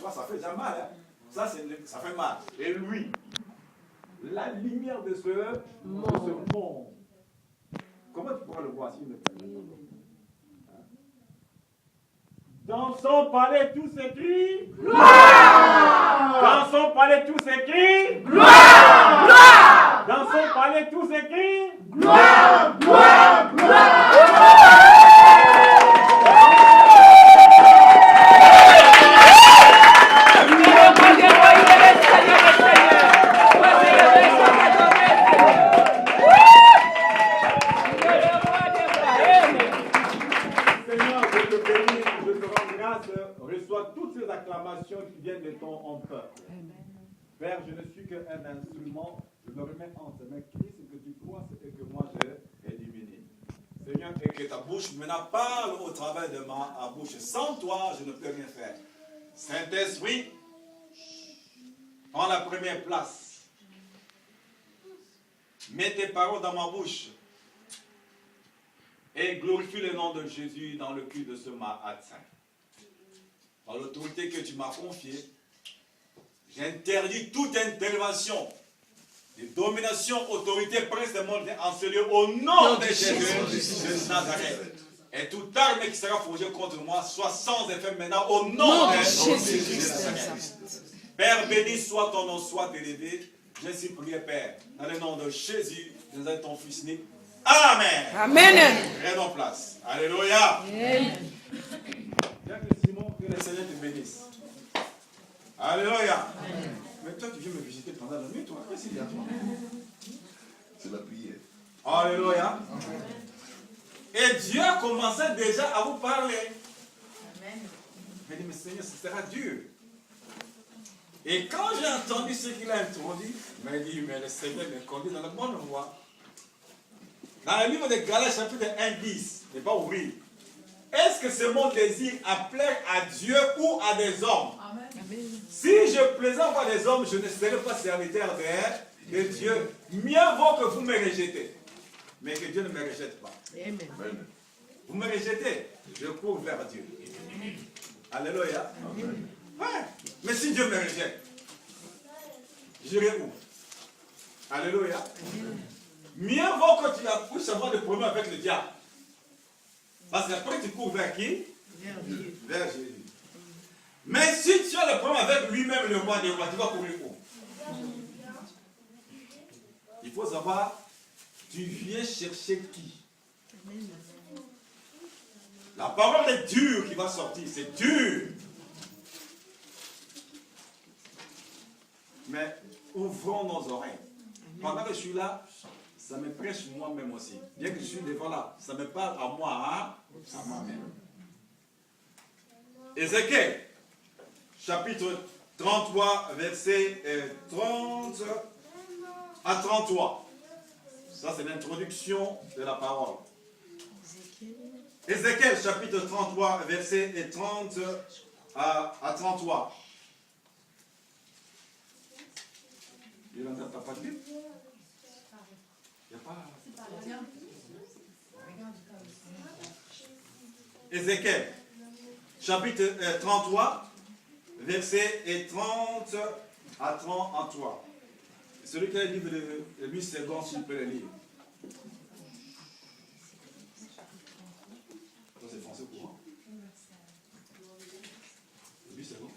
fois, ça fait déjà mal. Hein. Ça fait mal. Et lui, la lumière de ce monde. Comment tu pourras le voir s'il ne te plaît pas? Dans son palais, tout s'écrit gloire. Dans son palais, tout s'écrit gloire. Gloire. Dans son palais, tout s'écrit gloire. Gloire. Gloire. Reçois toutes ces acclamations qui viennent de ton peuple. Père, je ne suis qu'un instrument. Je me remets en tes mains, Christ, que tu croisses et que moi je diminue. Seigneur, et que ta bouche maintenant parle au travers de ma bouche. Sans toi, je ne peux rien faire. Saint-Esprit, prends la première place. Mets tes paroles dans ma bouche. Et glorifie le nom de Jésus dans le cul de ce matin. Par l'autorité que tu m'as confiée, j'interdis toute intervention de domination, autorité, prince de monde en ce lieu au nom de Jésus de Nazareth. Et toute arme qui sera forgée contre moi soit sans effet maintenant au nom de Jésus de Nazareth. Père, béni soit ton nom, soit élevé. Je suis prié, Père, dans le nom de Jésus, de Nazareth, ton fils né. Amen. Amen. Prenons place. Alléluia. Amen. Que le Seigneur te bénisse. Alléluia. Amen. Mais toi, tu viens me visiter pendant la nuit, toi. Qu'est-ce qu'il y a, toi? C'est la prière. Alléluia. Amen. Et Dieu commençait déjà à vous parler. Amen. Il dit, mais Seigneur, ce sera dur. Et quand j'ai entendu ce qu'il a introduit, il m'a dit, mais le Seigneur me conduit dans la bonne voie. Dans le livre de Galates, chapitre 1, 10, ne pas ouvrir. Est-ce que c'est mon désir à plaire à Dieu ou à des hommes? Amen. Si je plaisante à des hommes, je ne serai pas serviteur de Dieu. Mieux vaut que vous me rejetez. Mais que Dieu ne me rejette pas. Amen. Vous me rejetez, je cours vers Dieu. Alléluia. Amen. Ouais. Mais si Dieu me rejette, j'irai où? Alléluia. Amen. Mieux vaut que tu accouches avoir des problèmes avec le diable. Parce qu'après tu cours vers qui? Vers Jésus. Mais si tu as le problème avec lui-même, le roi des rois, tu vas courir où? Il faut savoir, tu viens chercher qui? La parole est dure qui va sortir, c'est dur. Mais ouvrons nos oreilles. Pendant que je suis là, ça me prêche moi-même aussi. Bien que je suis devant là, ça me parle à moi, hein? À moi-même. Ézéchiel, chapitre 33, verset 30 à 33. Ça, c'est l'introduction de la parole. Ézéchiel, chapitre 33, verset 30 à 33. Il y a pas de Bible? Il n'y a pas. Ézéchiel, chapitre 33, verset 30 à 33. Celui qui a le livre de 8 secondes, s'il peut le lire. Ça, c'est français courant. 8 secondes.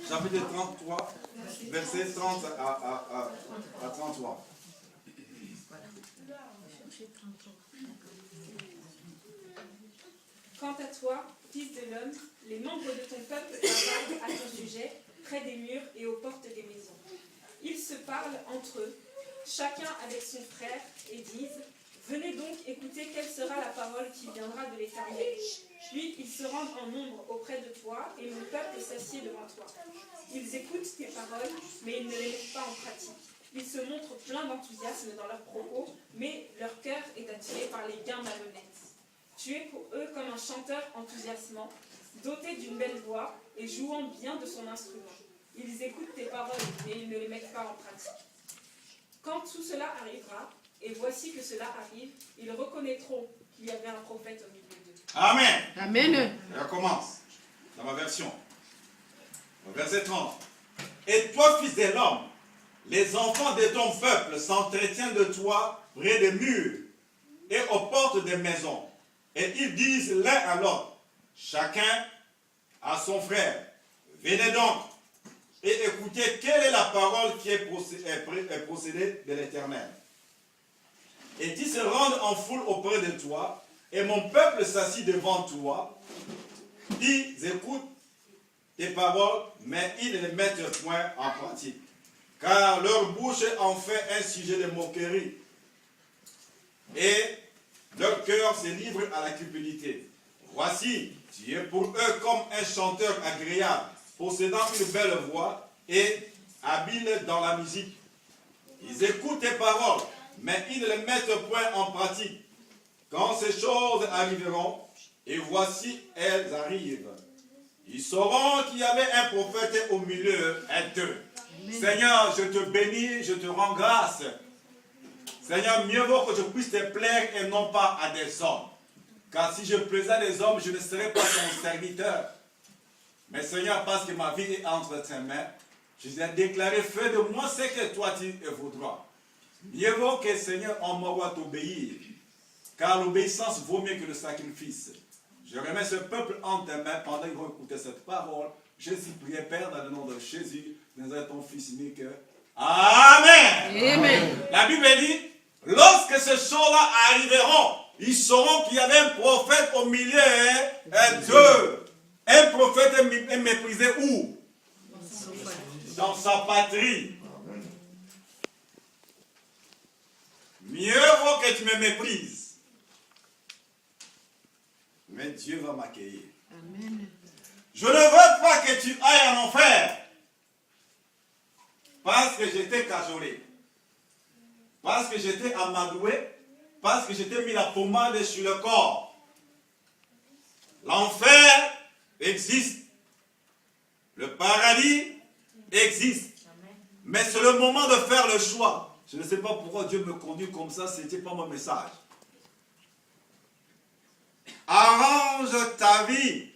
Chapitre 33, verset 30 à 33. Quant à toi, fils de l'homme, les membres de ton peuple parlent à ton sujet, près des murs et aux portes des maisons. Ils se parlent entre eux, chacun avec son frère, et disent « Venez donc écouter quelle sera la parole qui viendra de l'Éternel. » Puis ils se rendent en nombre auprès de toi, et mon peuple s'assied devant toi. Ils écoutent tes paroles, mais ils ne les mettent pas en pratique. Ils se montrent pleins d'enthousiasme dans leurs propos, mais leur cœur est attiré par les gains malhonnêtes. Tu es pour eux comme un chanteur enthousiasmant, doté d'une belle voix et jouant bien de son instrument. Ils écoutent tes paroles, mais ils ne les mettent pas en pratique. Quand tout cela arrivera, et voici que cela arrive, ils reconnaîtront qu'il y avait un prophète au milieu d'eux. Amen. Amen. Je recommence dans ma version. Au verset 30. Et toi, fils de l'homme, les enfants de ton peuple s'entretiennent de toi près des murs et aux portes des maisons. Et ils disent l'un à l'autre, chacun à son frère, venez donc et écoutez quelle est la parole qui est procédée de l'Éternel. Et ils se rendent en foule auprès de toi, et mon peuple s'assit devant toi. Ils écoutent tes paroles, mais ils ne les mettent point en pratique. Car leur bouche en fait un sujet de moquerie, et leur cœur se livre à la cupidité. Voici, tu es pour eux comme un chanteur agréable, possédant une belle voix et habile dans la musique. Ils écoutent tes paroles, mais ils ne les mettent point en pratique. Quand ces choses arriveront, et voici elles arrivent, ils sauront qu'il y avait un prophète au milieu d'eux. Seigneur, je te bénis, je te rends grâce. Seigneur, mieux vaut que je puisse te plaire et non pas à des hommes. Car si je plaisais à des hommes, je ne serais pas ton serviteur. Mais Seigneur, parce que ma vie est entre tes mains, je t'ai déclaré, fais de moi ce que toi tu voudras. Mieux vaut que Seigneur, on m'envoie t'obéir. Car l'obéissance vaut mieux que le sacrifice. Je remets ce peuple en tes mains pendant qu'ils vont écouter cette parole. Je suis prié, Père, dans le nom de Jésus, nous avons ton Fils unique. Amen. Amen. La Bible dit, lorsque ces choses-là arriveront, ils sauront qu'il y avait un prophète au milieu d'eux. Un prophète est méprisé où? Dans sa patrie. Mieux vaut que tu me méprises. Mais Dieu va m'accueillir. Amen. Je ne veux pas que tu ailles en enfer. Parce que j'étais cajolé. Parce que j'étais amadoué. Parce que j'étais mis la pommade sur le corps. L'enfer existe. Le paradis existe. Mais c'est le moment de faire le choix. Je ne sais pas pourquoi Dieu me conduit comme ça. Ce n'était pas mon message. Arrange ta vie.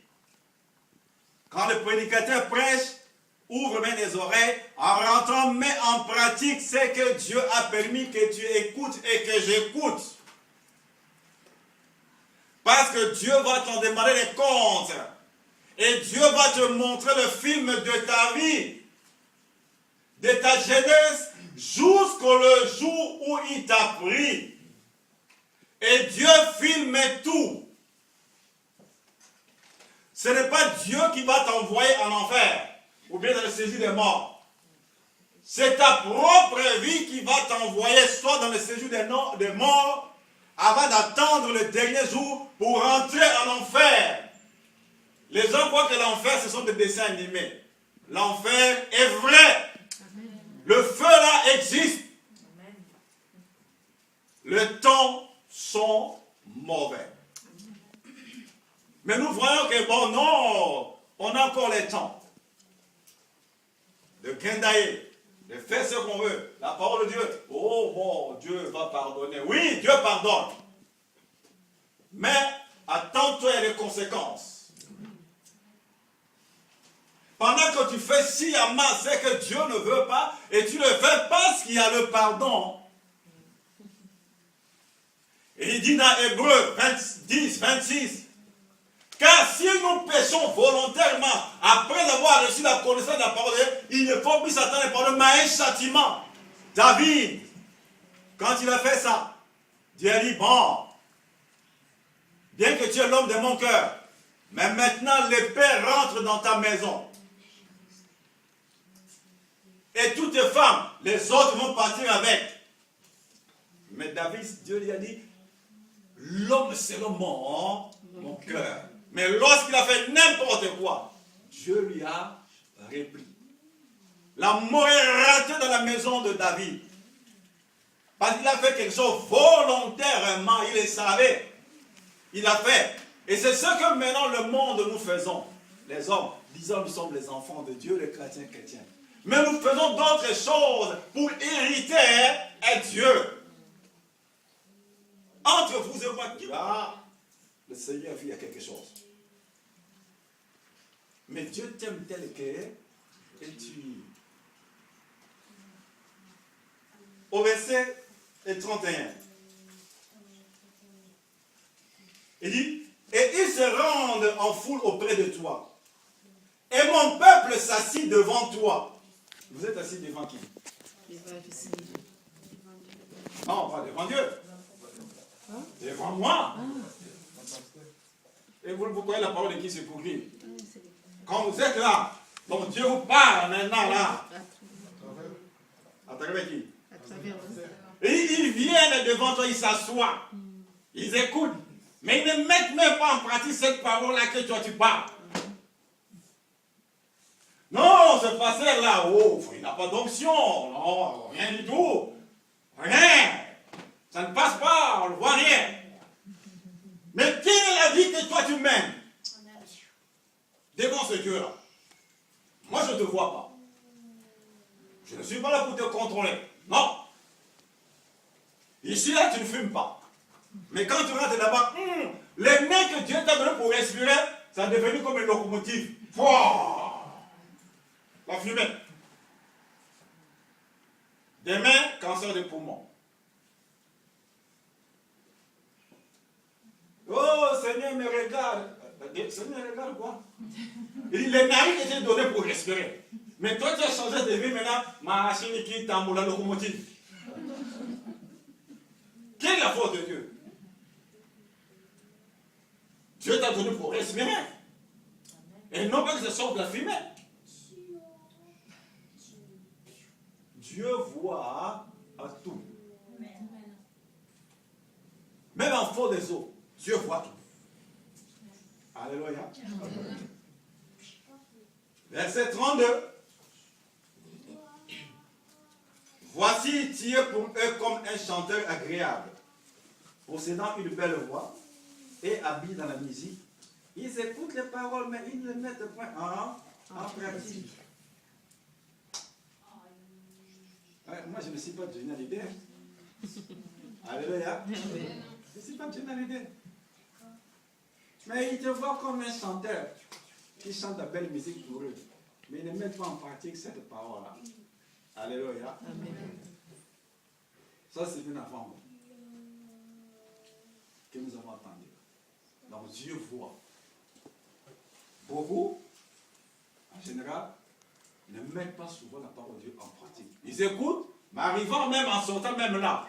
Quand le prédicateur prêche, ouvre bien les oreilles, en rentrant, mets en pratique ce que Dieu a permis que tu écoutes et que j'écoute. Parce que Dieu va t'en demander des comptes. Et Dieu va te montrer le film de ta vie, de ta jeunesse, jusqu'au jour où il t'a pris. Et Dieu filme tout. Ce n'est pas Dieu qui va t'envoyer en enfer ou bien dans le séjour des morts. C'est ta propre vie qui va t'envoyer soit dans le séjour des morts avant d'attendre le dernier jour pour rentrer en enfer. Les gens croient que l'enfer, ce sont des dessins animés. L'enfer est vrai. Amen. Le feu là existe. Amen. Les temps sont mauvais. Mais nous voyons que, bon, non, on a encore les temps de grindailler, de faire ce qu'on veut. La parole de Dieu, oh bon, Dieu va pardonner. Oui, Dieu pardonne. Mais attends-toi les conséquences. Pendant que tu fais sciemment ce que Dieu ne veut pas, et tu le fais parce qu'il y a le pardon. Et il dit dans Hébreux 10, 26, car si nous péchons volontairement, après avoir reçu la connaissance de la parole de Dieu, il ne faut plus s'attendre à un châtiment. David, quand il a fait ça, Dieu a dit, bon, bien que tu es l'homme de mon cœur, mais maintenant l'épée rentre dans ta maison. Et toutes les femmes, les autres vont partir avec. Mais David, Dieu lui a dit, l'homme selon mon cœur. Mais lorsqu'il a fait n'importe quoi, Dieu lui a repris. La mort est rentrée dans la maison de David. Parce qu'il a fait quelque chose volontairement, il le savait. Il a fait. Et c'est ce que maintenant le monde nous faisons. Les hommes, disons nous sommes les enfants de Dieu, les chrétiens. Mais nous faisons d'autres choses pour hériter à Dieu. Entre vous et moi, qui là, le Seigneur vit à quelque chose. Mais Dieu t'aime tel qu'il est, et tu... Au verset 31, il dit, et ils se rendent en foule auprès de toi. Et mon peuple s'assit devant toi. Vous êtes assis devant qui? Non, pas devant Dieu. Devant moi. Et vous voyez la parole de qui c'est pour lui. Quand vous êtes là, donc Dieu vous parle maintenant là. À travers qui? Et ils viennent devant toi, ils s'assoient. Ils écoutent. Mais ils ne mettent même pas en pratique cette parole-là que toi tu parles. Non, ce pasteur-là, oh, il n'a pas d'onction. Non, rien du tout. Rien. Ça ne passe pas, on ne voit rien. Mais quelle est la vie que toi tu mènes devant ce Dieu-là? Moi, je ne te vois pas. Je ne suis pas là pour te contrôler. Non. Ici, là, tu ne fumes pas. Mais quand tu rentres là-bas, les mains que Dieu t'a donné pour respirer, ça est devenu comme une locomotive. La fumée. Demain, cancer de poumon. Oh, Seigneur, me regarde. Seigneur, regarde quoi? Les narines étaient données pour respirer. Mais toi, tu as changé de vie maintenant. Machine qui tamboule la locomotive. Quelle est la faute de Dieu? Dieu t'a donné pour respirer. Et non pas que ce sorte de la fumée. Dieu voit à tout. Même en fond des eaux, Dieu voit tout. Alléluia. Verset 32. Voici, tu es pour eux comme un chanteur agréable, possédant une belle voix et habillé dans la musique. Ils écoutent les paroles, mais ils ne les mettent pas en pratique. Ouais, moi, je ne suis pas de Johnny Hallyday. Alléluia. Je ne suis pas de Johnny Hallyday. Mais ils te voient comme un chanteur qui chante la belle musique pour eux. Mais ils ne mettent pas en pratique cette parole-là. Alléluia. Amen. Ça, c'est une affaire que nous avons entendu. Donc, Dieu voit. Beaucoup, en général, ne mettent pas souvent la parole de Dieu en pratique. Ils écoutent, mais arrivant même, en sortant même là,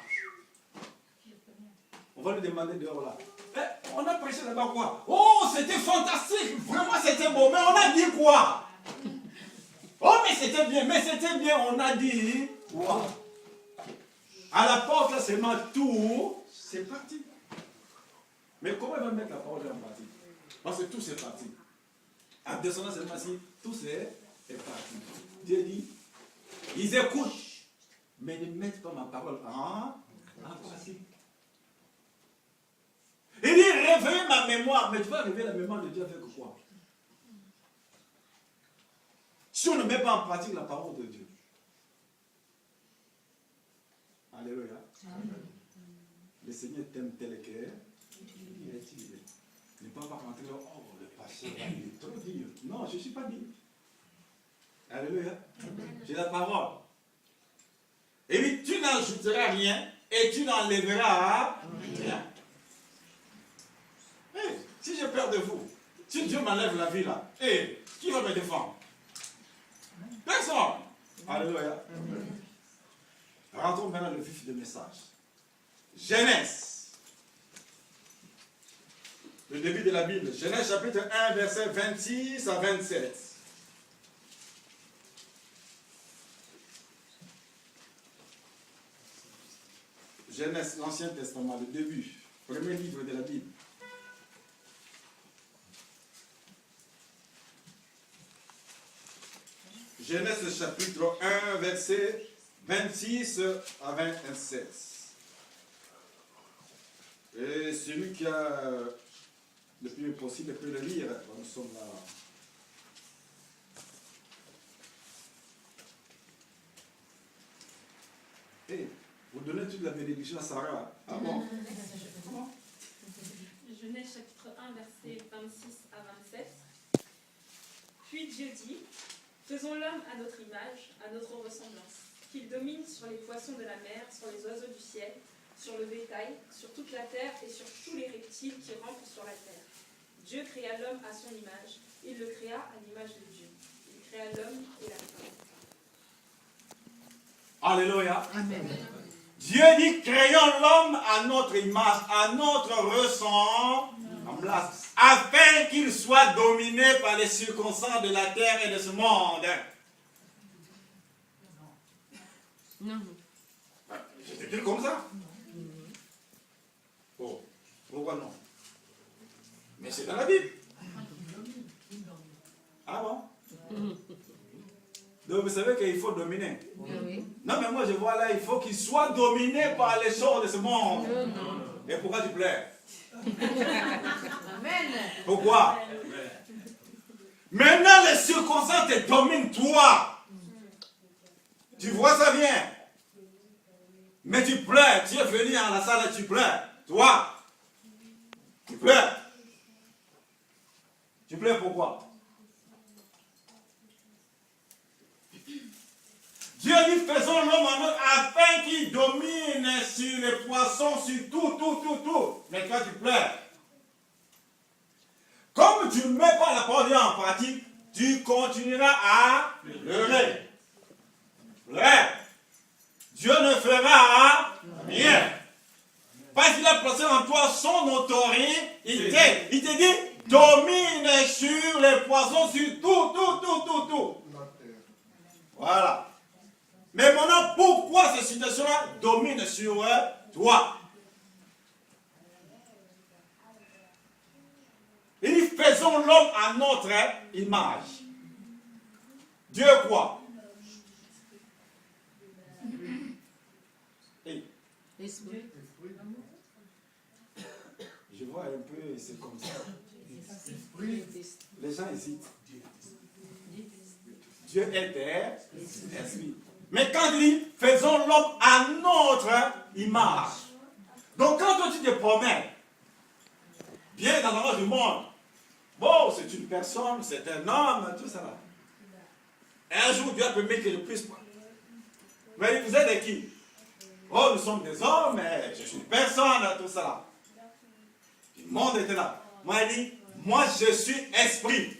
on va lui demander dehors là. Eh, on a prêché là-bas quoi? Oh, c'était fantastique, vraiment c'était beau, mais on a dit quoi? Oh, mais c'était bien, on a dit quoi? À la porte, là, seulement tout, c'est parti. Mais comment il va mettre la parole en pratique? Parce que tout c'est parti. En descendant seulement si tout c'est parti. Dieu dit, ils écoutent, mais ne mettent pas ma parole en pratique. Il dit, réveillez ma mémoire. Mais tu vas réveiller la mémoire de Dieu avec quoi? Si on ne met pas en pratique la parole de Dieu. Alléluia. Amen. Le Seigneur t'aime tel qu'il est. Il est utilisé. Ne pas rentrer là, oh, le pasteur, il est trop dur. Non, je ne suis pas dur. Alléluia. J'ai la parole. Et puis tu n'ajouteras rien et tu n'enlèveras rien. Hey, si j'ai peur de vous, si Dieu m'enlève la vie là, hey, qui va me défendre? Personne. Alléluia. Rentrons maintenant le vif du message. Genèse. Le début de la Bible. Genèse chapitre 1, verset 26 à 27. Genèse, l'Ancien Testament, le début. Premier livre de la Bible. Genèse chapitre 1, verset 26 à 27. Et celui qui a le plus possible peut le lire. Nous sommes là. Et vous donner toute la bénédiction à Sarah. Ah bon? Genèse chapitre 1, versets 26 à 27. Puis Dieu dit, faisons l'homme à notre image, à notre ressemblance, qu'il domine sur les poissons de la mer, sur les oiseaux du ciel, sur le bétail, sur toute la terre et sur tous les reptiles qui rampent sur la terre. Dieu créa l'homme à son image, il le créa à l'image de Dieu. Il créa l'homme et la femme. Alléluia. Amen. Dieu dit, créons l'homme à notre image, à notre ressemblance, afin qu'il soit dominé par les circonstances de la terre et de ce monde. Non. Je te dis comme ça. Oh, pourquoi non? Mais c'est dans la Bible. Ah bon? Donc vous savez qu'il faut dominer. Oui. Non mais moi je vois là, il faut qu'il soit dominé par les choses de ce monde. Et pourquoi tu pleures? Amen. Pourquoi? Maintenant les circonstances te dominent toi. Tu vois ça bien. Mais tu pleures. Tu es venu à la salle et tu pleures. Toi. Tu pleures. Tu pleures pourquoi? Dieu dit, faisons l'homme en notre afin qu'il domine sur les poissons, sur tout. Mais quand tu pleures, comme tu ne mets pas la parole de Dieu en pratique, tu continueras à pleurer. Pleurer. Dieu ne fera rien. Parce qu'il a placé en toi son autorité. Il te dit, domine sur les poissons, sur tout. Voilà. Mais maintenant, pourquoi cette situation-là domine sur toi? Il dit, faisons l'homme à notre image. Dieu quoi? Esprit. Je vois un peu, c'est comme ça. Les gens hésitent. Dieu est esprit. Mais quand il dit, faisons l'homme à notre image. Donc quand toi tu te promènes, bien dans l'endroit du monde, bon, c'est une personne, c'est un homme, tout ça là. Et un jour, Dieu a permis que je puisse pas. Mais vous êtes de qui? Oh, nous sommes des hommes, mais je suis une personne, tout ça là. Le monde était là. Moi, il dit, moi je suis esprit.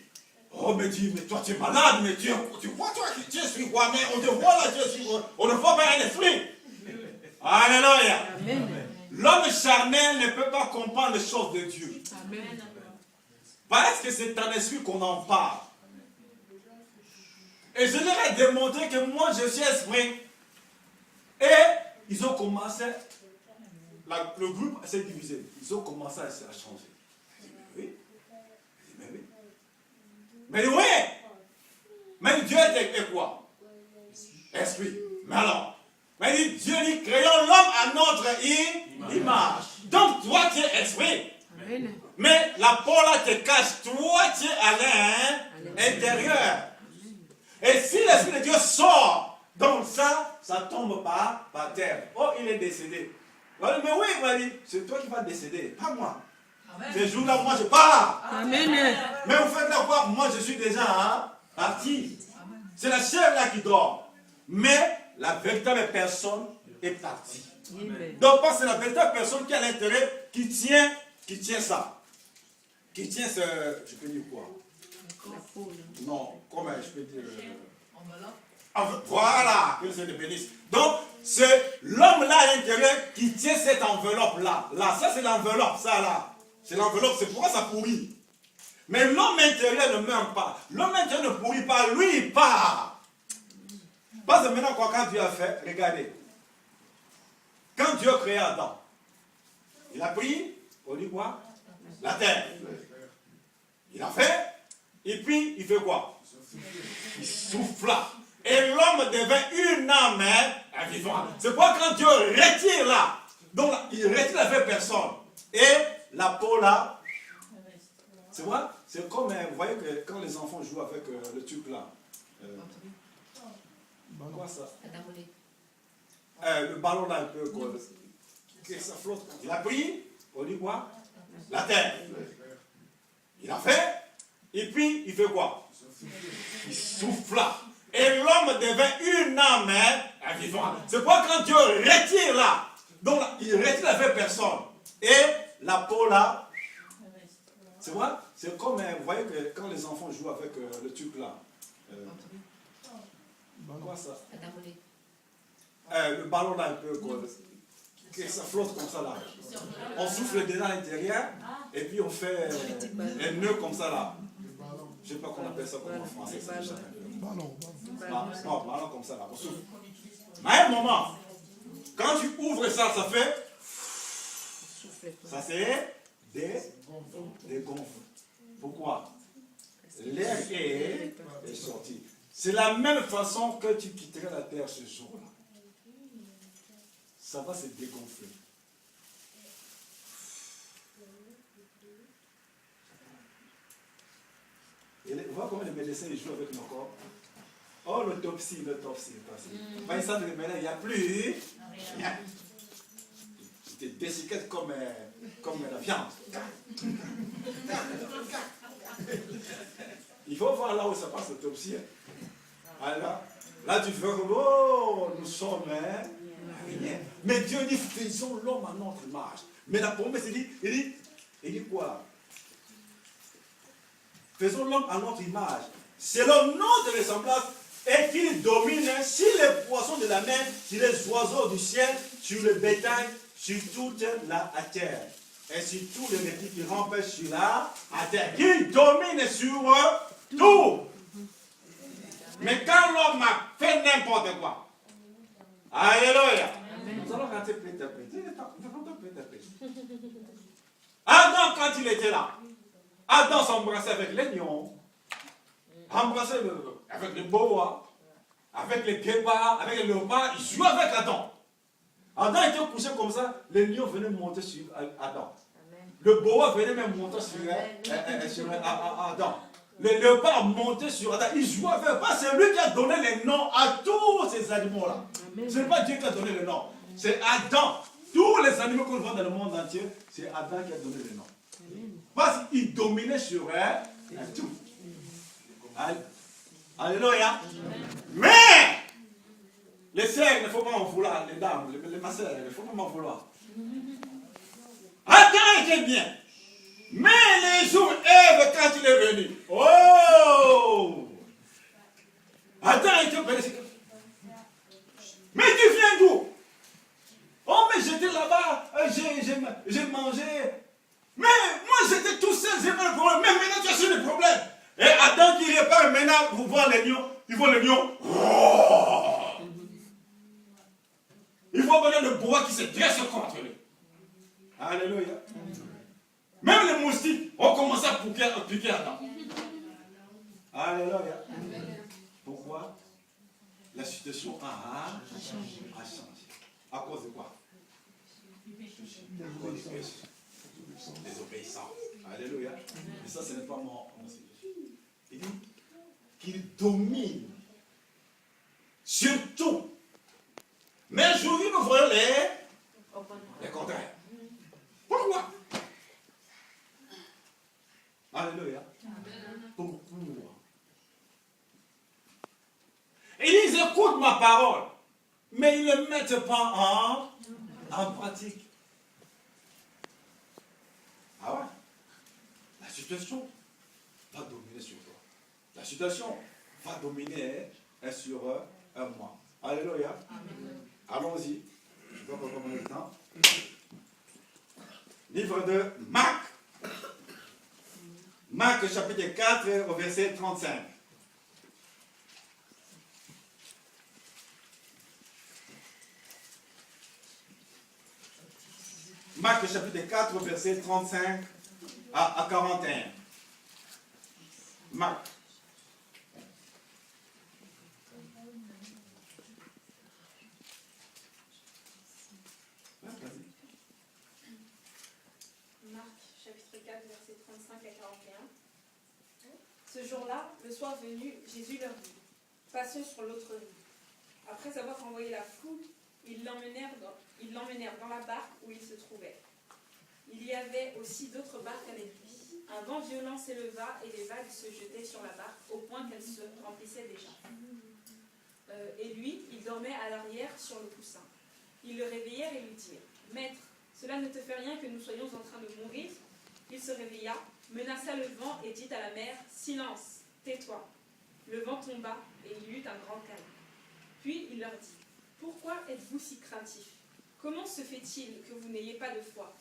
Oh, mais dis, mais toi tu es malade, mais tu vois, toi, tu es quoi? Mais on te voit là, on ne voit pas un esprit. Alléluia. L'homme charnel ne peut pas comprendre les choses de Dieu. Amen. Parce que c'est un esprit qu'on en parle. Et je leur ai démontré que moi je suis esprit. Et ils ont commencé, le groupe s'est divisé. Ils ont commencé à changer. Oui. Mais oui. Mais oui. Mais Dieu était quoi? Esprit. Mais alors, mais Dieu dit, créons l'homme à notre image. Donc toi tu es esprit. Amen. Mais la peau là te cache. Toi tu es à l'intérieur. Et si l'esprit de Dieu sort, donc ça tombe pas par terre. Oh, il est décédé. Mais oui, il m'a dit, c'est toi qui vas décéder, pas moi. Ce jour-là, moi je pars. Amen. Mais vous faites là quoi? Moi je suis déjà parti. C'est la chair là qui dort. Mais la véritable personne est partie. Amen. Donc parce que c'est la véritable personne qui a l'intérêt, qui tient ça. Qui tient ce, je peux dire quoi? La peau, là. Non, comment je peux dire? Voilà, que Dieu te bénisse. Donc, c'est l'homme-là à l'intérieur qui tient cette enveloppe-là. Là, ça c'est l'enveloppe, ça là. C'est l'enveloppe, c'est pourquoi ça pourrit. Mais l'homme intérieur ne meurt pas. L'homme intérieur ne pourrit pas, lui il part. Parce que maintenant, quand Dieu a fait, regardez. Quand Dieu a créé Adam, il a pris, on dit quoi? La terre. Il a fait, et puis il fait quoi? Il souffla. Et l'homme devint une âme vivante. C'est pourquoi quand Dieu retire là, donc il retire la vraie personne. Et la peau là, c'est vrai? C'est comme, vous voyez que quand les enfants jouent avec le truc là. Quoi ça? le ballon là un peu, que ça flotte. Il a pris, on dit quoi? La terre. Il a fait, et puis il fait quoi? Il souffla. Et l'homme devint une âme vivante. C'est pas quand Dieu retire là. Donc il retire avec personne. Et la peau là, c'est vrai? C'est comme, vous voyez que quand les enfants jouent avec le truc là. Quoi ça? Le ballon là un peu, que ça flotte comme ça là. On souffle dedans à l'intérieur et puis on fait un nœud comme ça là. Je ne sais pas qu'on appelle ça comme en français. Ballon. Non, ballon comme ça là. On souffle. Mais à un moment, quand tu ouvres ça, ça fait. Ça c'est des gonfles. Pourquoi? L'air est sorti. C'est la même façon que tu quitterais la terre ce jour-là. Ça va se dégonfler. Et vous voyez comment les médecins ils jouent avec nos corps? Oh, l'autopsie. Bah, ils savent que maintenant, il n'y a plus rien. Ils te déchiquettent comme la viande. Il faut voir là où ça passe l'autopsie. Alors, là, tu fais comme, oh, nous sommes rien. Mais Dieu dit, faisons l'homme à notre image. Mais la promesse, il dit quoi? Faisons l'homme à notre image. Selon notre ressemblance, et qu'il domine sur les poissons de la mer, sur les oiseaux du ciel, sur le bétail, sur toute la terre. Et sur tous les reptiles qui rampent sur la terre. Qu'il domine sur tout. Mais quand l'homme a fait n'importe quoi, alléluia, nous allons rentrer petit à petit. Adam, quand il était là, Adam s'embrassait avec les lions, embrassait avec les boas, avec les guépards, avec les léopards, il jouait avec Adam. Adam était couché comme ça, les lions venaient monter sur Adam. Le boa venait même monter sur Adam. Le léopard montait sur Adam, il jouait avec. C'est lui qui a donné les noms à tous ces animaux-là. Ce n'est pas Dieu qui a donné les noms, c'est Adam. Tous les animaux qu'on voit dans le monde entier, c'est Adam qui a donné les noms. Parce qu'il dominait sur tout. Alléluia. Mais les sœurs, il ne faut pas m'en vouloir, les dames, les masseurs, il ne faut pas m'en vouloir. Adam était bien. Mais les jours Ève, quand il est venu, oh! Adam était bien. Mais tu viens d'où? Oh, mais j'étais là-bas, j'ai mangé. Mais moi j'étais tout seul, j'ai pas de problème. Mais maintenant tu as sur des problèmes. Et Adam qui répare maintenant, vous voyez les lions, il voit les lions. Oh! Il voit maintenant le bois qui se dresse contre lui. Alléluia. Même les moustiques ont commencé à piquer Adam. Alléluia. Pourquoi? La situation a changé. À cause de quoi? Désobéissance. Alléluia. Mais ça, ce n'est pas mon sujet. Il dit qu'il domine sur tout. Mais aujourd'hui, nous voyons les contraires. Pourquoi? Alléluia. Pourquoi? Ils écoutent ma parole, mais ils ne le mettent pas en pratique. Ah ouais? La situation va dominer sur toi. La situation va dominer sur moi. Alléluia. Allons-y. Je ne sais pas combien de temps. Livre de Marc. Marc chapitre 4 au verset 35. Marc chapitre 4 verset 35 à 41. Marc. Marc chapitre 4 verset 35 à 41. Ce jour-là, le soir venu, Jésus leur dit: passons sur l'autre rive. Après avoir envoyé la foule, Ils l'emmenèrent dans la barque où il se trouvait. Il y avait aussi d'autres barques avec lui. Un vent violent s'éleva et les vagues se jetaient sur la barque au point qu'elle se remplissait déjà. Et lui, il dormait à l'arrière sur le coussin. Ils le réveillèrent et lui dirent « Maître, cela ne te fait rien que nous soyons en train de mourir ?» Il se réveilla, menaça le vent et dit à la mer « Silence, tais-toi !» Le vent tomba et il y eut un grand calme. Puis il leur dit « Pourquoi êtes-vous si craintifs? Comment se fait-il que vous n'ayez pas de foi ?»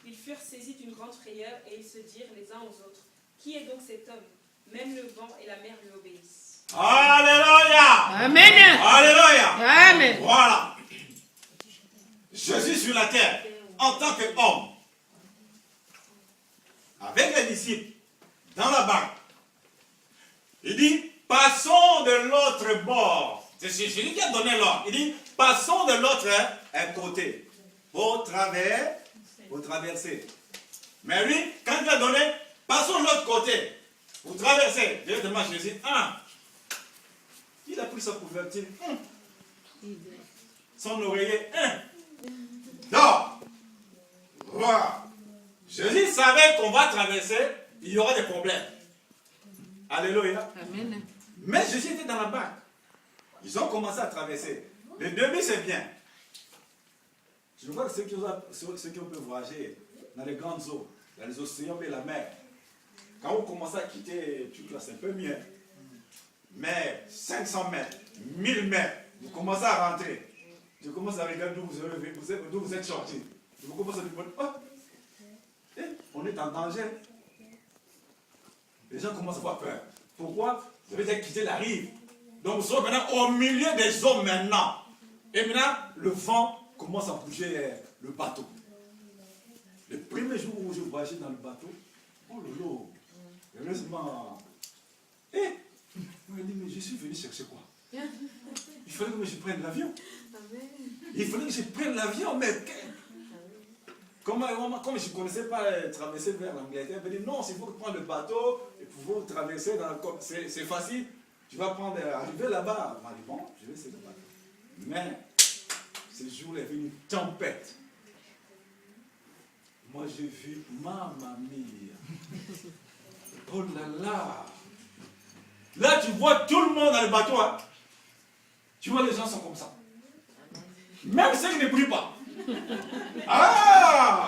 Ils furent saisis d'une grande frayeur et ils se dirent les uns aux autres « Qui est donc cet homme? Même le vent et la mer lui obéissent. » Alléluia. Amen. Alléluia. Amen. Voilà. Jésus sur la terre, en tant qu'homme, avec les disciples, dans la barque, il dit, passons de l'autre bord. C'est Jésus qui a donné l'ordre. Il dit, passons de l'autre côté. Pour traverser. Mais lui, quand il a donné, passons de l'autre côté. Pour traverser. Directement Jésus, il a pris sa couverture. Son oreiller. Donc, voilà. Jésus savait qu'on va traverser, il y aura des problèmes. Alléluia. Amen. Mais Jésus était dans la barque. Ils ont commencé à traverser. Le début, c'est bien. Je vois que ceux qui peuvent voyager dans les grandes eaux, dans les océans et la mer, quand vous commencez à quitter, tu c'est un peu mieux. Mais 500 mètres, 1000 mètres, vous commencez à rentrer. Je commence à regarder d'où vous êtes sortis. Vous commencez à dire, oh, on est en danger. Les gens commencent à avoir peur. Pourquoi? Vous avez quitté la rive. Donc vous serez maintenant au milieu des eaux maintenant. Et maintenant, le vent commence à bouger le bateau. Le premier jour où je voyageais dans le bateau, oh lolo, heureusement, on m'a dit, mais je suis venu chercher quoi? Il fallait que je prenne l'avion. Il fallait que je prenne l'avion, mais comme je ne connaissais pas traverser vers l'Angleterre, il m'a dit, non, il faut prendre le bateau et pouvoir traverser, c'est facile. Tu vas arriver là-bas. On m'a dit, bon, je vais essayer le bateau. Mais, ce jour, il y avait une tempête. Moi, j'ai vu Mamma Mia. Oh là là. Là, tu vois tout le monde dans le bateau. Hein. Tu vois, les gens sont comme ça. Même ceux qui ne brillent pas.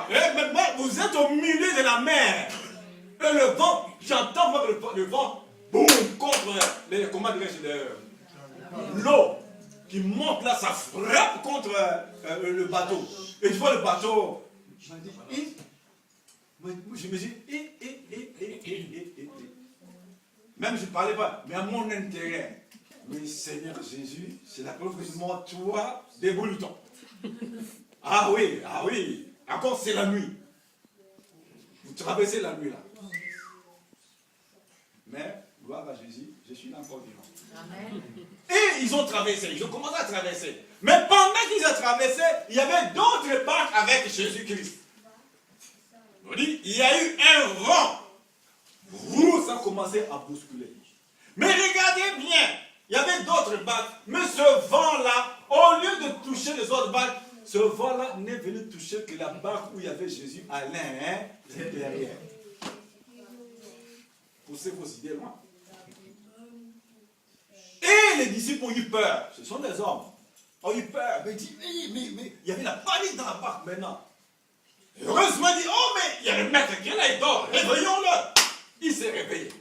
Et maintenant, vous êtes au milieu de la mer. Et le vent, j'entends le vent, boum, contre l'eau qui monte là, ça frappe contre le bateau. Et tu vois le bateau. Je me dis, même je ne parlais pas, mais à mon intérieur. Mais Seigneur Jésus, c'est la preuve que je montre toi des boulotons. Ah oui. Encore c'est la nuit. Vous traversez la nuit là. Mais, gloire à Jésus, je suis là encore vivant. Amen. Et ils ont traversé, ils ont commencé à traverser. Mais pendant qu'ils ont traversé, il y avait d'autres barques avec Jésus-Christ. On dit, il y a eu un vent. Ça a commencé à bousculer. Mais regardez bien, il y avait d'autres barques, mais ce vent-là, au lieu de toucher les autres barques, ce vent-là n'est venu toucher que la barque où il y avait Jésus à l'intérieur. Poussez vos idées loin. Et les disciples ont eu peur. Ce sont des hommes. Ont eu peur. Mais il y avait la panique dans la barque maintenant. Et heureusement, il dit, oh mais il y a le maître qui est là, il dort. Réveillons-le. Il s'est réveillé.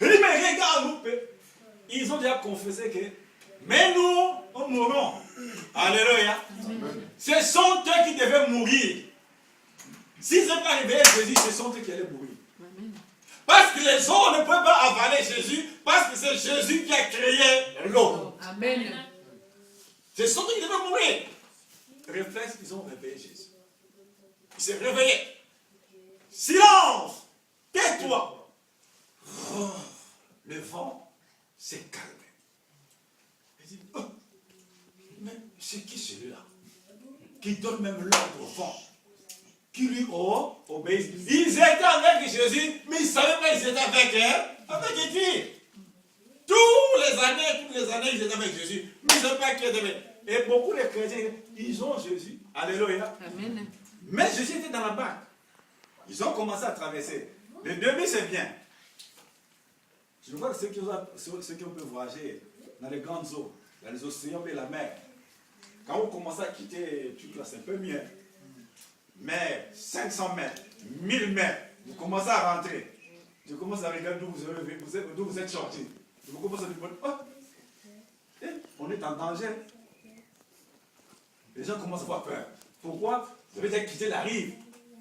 Il dit, mais regarde-nous. Ils ont déjà confessé que, mais nous, nous mourrons. Alléluia. Ce sont eux qui devaient mourir. S'ils n'ont pas réveillé Jésus, ce sont eux qui allaient mourir. Parce que les eaux ne peuvent pas avaler Jésus, parce que c'est Jésus qui a créé l'eau. Amen. Ce sont eux qui devaient mourir. Réflexe, ils ont réveillé Jésus. Il s'est réveillé. Silence! Tais-toi! Oh, le vent s'est calmé. Il dit, oh, mais c'est qui celui-là? Qui donne même l'ordre au vent? Qui lui obéissent. Ils étaient avec Jésus, mais ils ne savaient pas qu'ils étaient avec qui? Toutes les années, ils étaient avec Jésus, mais ils ne savaient pas qui était avec. Et beaucoup de chrétiens, ils ont Jésus. Alléluia. Amen. Mais Jésus était dans la barque. Ils ont commencé à traverser. Le début, c'est bien. Je vois que ceux qui ont pu voyager dans les grandes eaux, dans les océans et la mer, quand vous commencez à quitter tout là, c'est un peu mieux. Mais 500 mètres, 1000 mètres, vous commencez à rentrer. Je commence à regarder d'où vous êtes sortis. Vous commencez à dire, oh, on est en danger. Les gens commencent à avoir peur. Pourquoi? Vous avez déjà quitté la rive.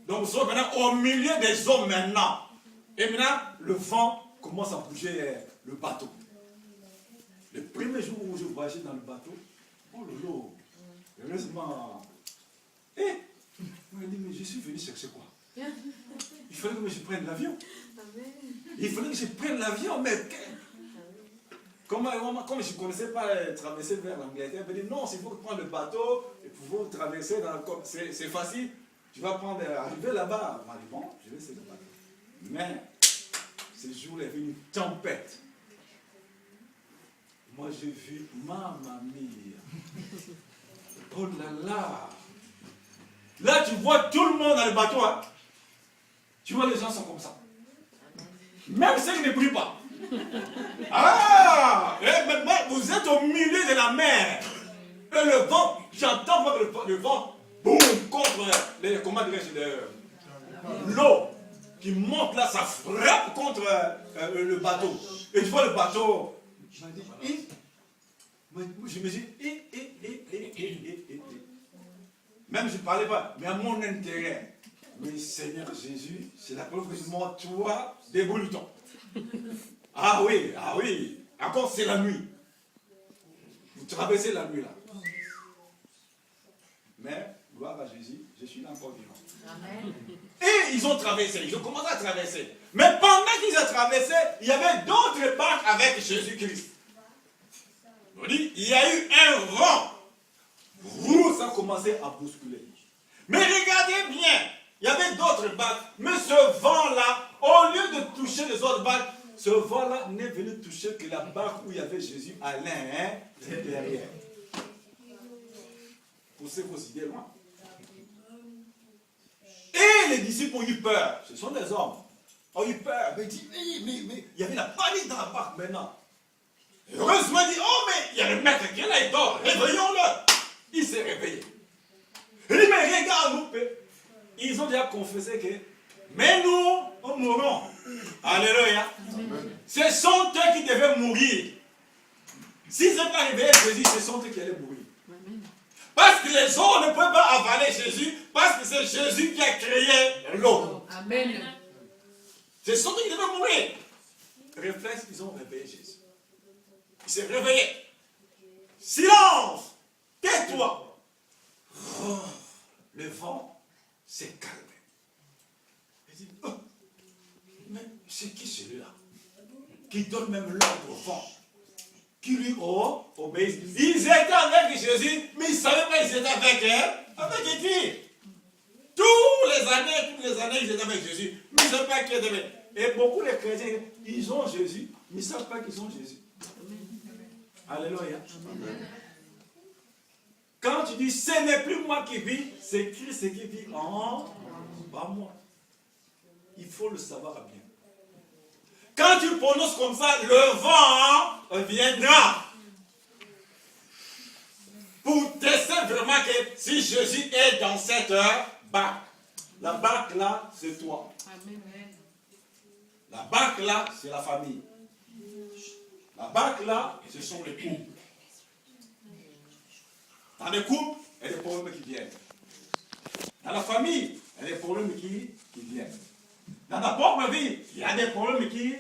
Donc vous serez maintenant au milieu des eaux maintenant. Et maintenant, le vent commence à bouger le bateau. Le premier jour où je voyageais dans le bateau, oh lolo, heureusement. On m'a dit, mais je suis venu chercher quoi? Il fallait que je prenne l'avion. Il fallait que je prenne l'avion, mais comme je ne connaissais pas traverser vers l'Angleterre, il m'a dit non, il faut prendre le bateau et pouvoir traverser. C'est facile. Tu vas arriver là-bas. On m'a dit bon, je vais essayer le bateau. Mais ce jour, il y avait une tempête. Moi, j'ai vu Mamma mia. Oh là là. Là, tu vois tout le monde dans le bateau. Hein. Tu vois, les gens sont comme ça. Même ceux qui ne brillent pas. Ah! Et maintenant, vous êtes au milieu de la mer. Et le vent, j'entends le vent, boum, contre l'eau qui monte là, ça frappe contre le bateau. Et tu vois le bateau. Je me dis, même je ne parlais pas, mais à mon intérêt. Mais Seigneur Jésus, c'est la preuve que je montre, toi, débrouille-toi. Ah oui. Encore c'est la nuit. Vous traversez la nuit là. Mais, gloire à Jésus, je suis là encore vivant. Amen. Et ils ont traversé, ils ont commencé à traverser. Mais pendant qu'ils ont traversé, il y avait d'autres barques avec Jésus-Christ. On dit, il y a eu un vent. Ça a commencé à bousculer. Mais regardez bien, il y avait d'autres barques, mais ce vent-là, au lieu de toucher les autres barques, ce vent-là n'est venu toucher que la barque où il y avait Jésus à l'intérieur. Poussez vos idées loin. Et les disciples ont eu peur. Ce sont des hommes. Ont eu peur. Mais il y avait la panique dans la barque maintenant. Et heureusement, il dit, oh mais il y a le maître qui est là, il dort. Réveillons-le. Il s'est réveillé. Il dit, mais regarde-nous. Ils ont déjà confessé que, mais nous, nous mourrons. Alléluia. Ce sont eux qui devaient mourir. Si ce n'est pas réveillé Jésus, ce sont eux qui allaient mourir. Parce que les eaux ne peuvent pas avaler Jésus, parce que c'est Jésus qui a créé l'eau. Amen. Ce sont eux qui devaient mourir. Réflexe, ils ont réveillé Jésus. Il s'est réveillé. Silence! Tais-toi! Oh, le vent s'est calmé. Il dit, oh, mais c'est qui celui-là? Qui donne même l'ordre au vent? Qui lui obéit. Ils étaient avec Jésus, mais ils ne savaient pas qu'ils étaient avec qui? Toutes les années, ils étaient avec Jésus, mais ils ne savaient pas qui était avec. Et beaucoup de chrétiens, ils ont Jésus, mais ils ne savent pas qu'ils ont Jésus. Alléluia. Quand tu dis, ce n'est plus moi qui vis, c'est Christ qui vit en moi. Il faut le savoir bien. Quand tu prononces comme ça, le vent viendra. Pour tester vraiment que si Jésus est dans cette barque, la barque là, c'est toi. Amen. La barque là, c'est la famille. La barque là, ce sont les couples. Dans les couples, il y a des problèmes qui viennent. Dans la famille, il y a des problèmes qui viennent. Dans la propre vie, il y a des problèmes qui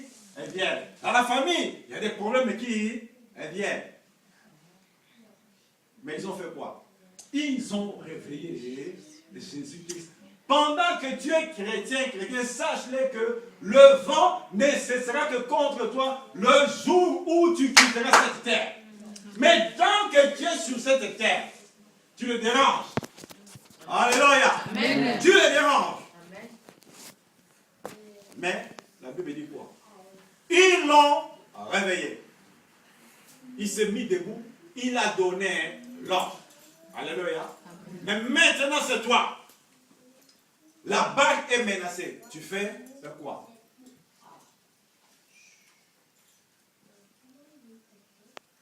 viennent. Dans la famille, il y a des problèmes qui viennent. Mais ils ont fait quoi? Ils ont réveillé Jésus-Christ. Pendant que tu es chrétien, sache-le que le vent ne cessera que contre toi le jour où tu quitteras cette terre. Mais tant que tu es sur cette terre, tu le déranges. Alléluia. Amen. Tu le déranges. Amen. Mais la Bible dit quoi? Ils l'ont réveillé. Il s'est mis debout. Il a donné l'ordre. Alléluia. Mais maintenant, c'est toi. La bague est menacée. Tu fais quoi?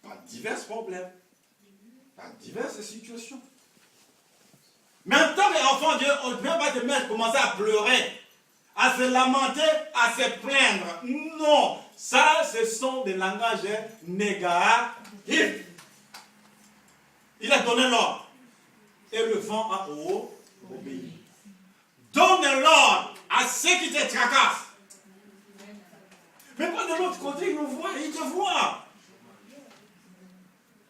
Par divers problèmes. Par diverses situations. Mais en tant qu'enfant de Dieu, on ne peut pas te mettre, commencer à pleurer, à se lamenter, à se plaindre. Non. Ça, ce sont des langages négatifs. Il a donné l'ordre. Et le vent a obéi. Donne l'ordre à ceux qui te tracassent. Mais pas de l'autre côté, ils nous voient, ils te voient.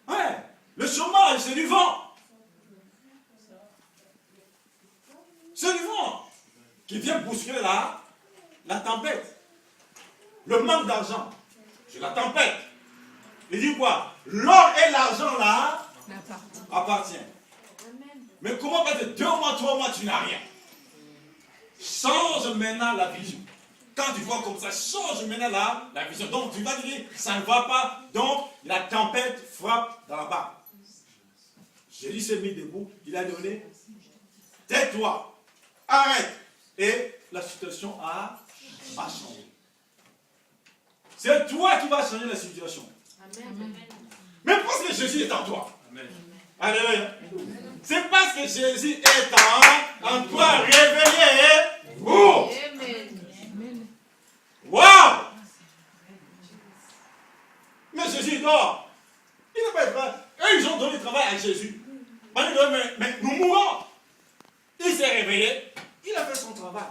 Ouais. Le chômage, c'est du vent. C'est du vent qui vient bousculer la tempête. Le manque d'argent, c'est la tempête. Il dit quoi? L'or et l'argent là appartient. Mais comment pas de 2 mois, 3 mois, tu n'as rien? Change maintenant la vision. Quand tu vois comme ça, change maintenant la vision. Donc tu vas te dire, ça ne va pas. Donc la tempête frappe dans la barque. Jésus s'est mis debout, il a donné, tais-toi, arrête. Et la situation a changé. C'est toi qui vas changer la situation. Amen. Mais parce que Jésus est en toi. Amen. Alléluia. C'est parce que Jésus est en toi réveillé. Oh. Waouh. Mais Jésus dort. Il n'a pas été. Eux, ils ont donné le travail à Jésus. Mais nous mourons. Il s'est réveillé. Il a fait son travail.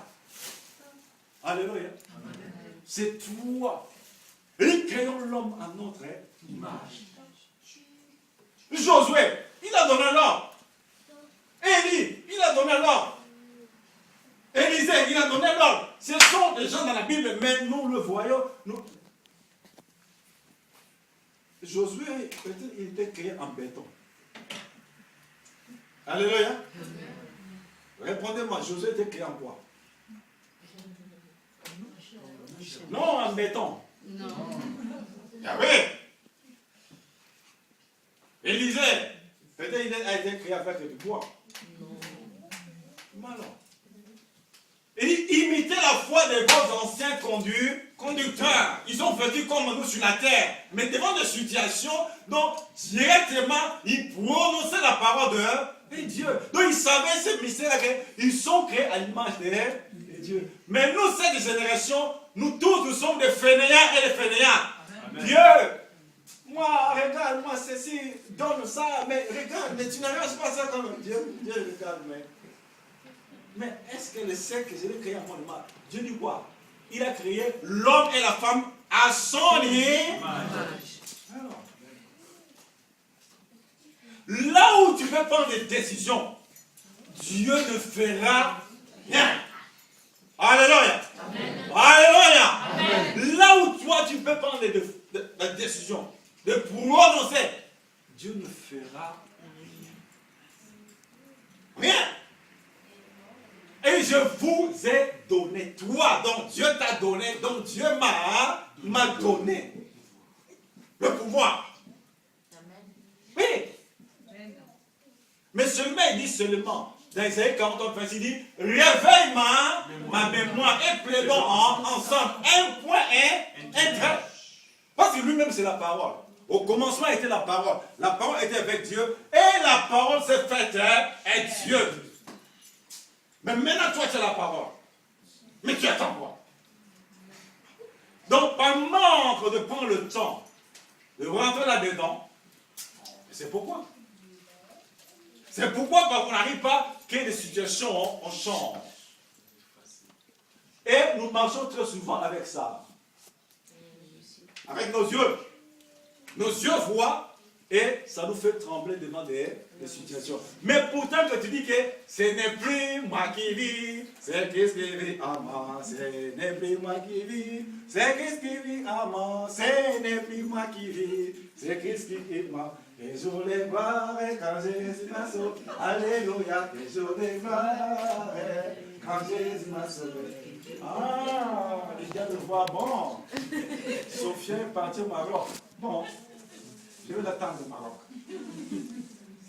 Alléluia. C'est toi. Et créons l'homme à notre image. Josué, il a donné l'ordre. Élie, il a donné l'ordre. Élisée, il a donné l'ordre. Ce sont des gens dans la Bible, mais nous le voyons. Josué, peut-être il était créé en béton. Alléluia. Répondez-moi, Josué était créé en quoi? Non, en béton. Non. Yahweh. Élisée, peut-être il a été créé avec du bois. Non. Alors. Il dit, imitez la foi de vos anciens conducteurs. Ils ont vécu comme nous sur la terre. Mais devant des situations, donc directement, ils prononçaient la parole de Dieu. Donc ils savaient ce mystère qu'ils sont créés à l'image de Dieu. Mais nous, cette génération, nous tous, nous sommes des fainéants et des fainéants. Amen. Dieu, moi, regarde, moi, ceci, donne ça, mais regarde, mais tu n'arrives pas à ça comme Dieu. Dieu regarde, mais est-ce que le sait que je l'ai créé en mon image? Dieu dit quoi? Il a créé l'homme et la femme à son image. Là où tu peux prendre des décisions, Dieu ne fera rien. Alléluia. Amen. Alléluia. Amen. Là où toi tu peux prendre des décisions, de prononcer, Dieu ne fera rien. Et je vous ai donné, toi, donc Dieu t'a donné, donc Dieu m'a donné le pouvoir. Oui. Mais seulement, il dit seulement, dans Isaïe 41, il dit, réveille ma mémoire et plaidons ensemble. Un point et un trait. Parce que lui-même, c'est la parole. Au commencement était la parole. La parole était avec Dieu. Et la parole s'est faite est Dieu. Mais maintenant, toi, tu as la parole. Mais tu attends quoi? Donc, par manque de prendre le temps de rentrer là-dedans, c'est pourquoi. C'est pourquoi on n'arrive pas que les situations, on change. Et nous marchons très souvent avec ça. Avec nos yeux. Nos yeux voient et ça nous fait trembler devant des situations. Mais pourtant, quand tu dis que ce n'est plus moi qui vis, c'est Christ qui vit en moi. Ce n'est plus moi qui vis, c'est Christ qui vit en moi. Ce n'est plus moi qui vis, c'est Christ qui vit en moi. Et je les gloire quand Jésus m'a sauvé. Alléluia. Et je les gloire quand Jésus m'a sauvé. Ah, les gars le voient, bon. Sophia est partie au Maroc. Bon, je vais l'attendre au Maroc.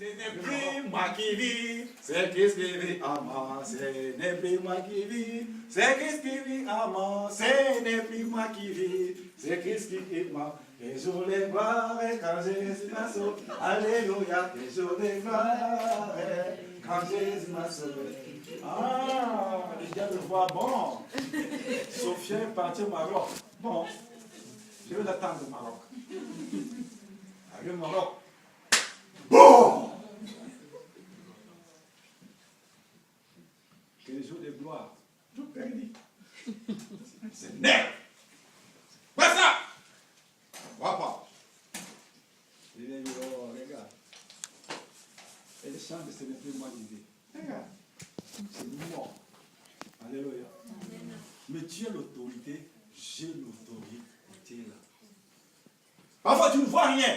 Ce n'est plus moi qui vis, c'est Christ qui vit en moi. Ce n'est plus moi qui vis, c'est Christ qui vit en moi. Ce n'est plus moi qui vis, c'est Christ qui vit en moi. Et je les gloire quand Jésus m'a sauvé. Alléluia, et je les gloire quand Jésus m'a sauvé. Ah, les gars le voient, bon. Sophia est partie au Maroc. Bon, je vais l'attendre au Maroc. Arrive au Maroc. Bon! Quel jour de gloire. Tout perdu. C'est net. Pas ça! Va pas. Il est oh, regarde. Elle chante, ce n'est plus moi qui dis. Regarde. C'est mort. Alléluia. Mais tu as l'autorité, j'ai l'autorité là. Parfois tu ne vois rien.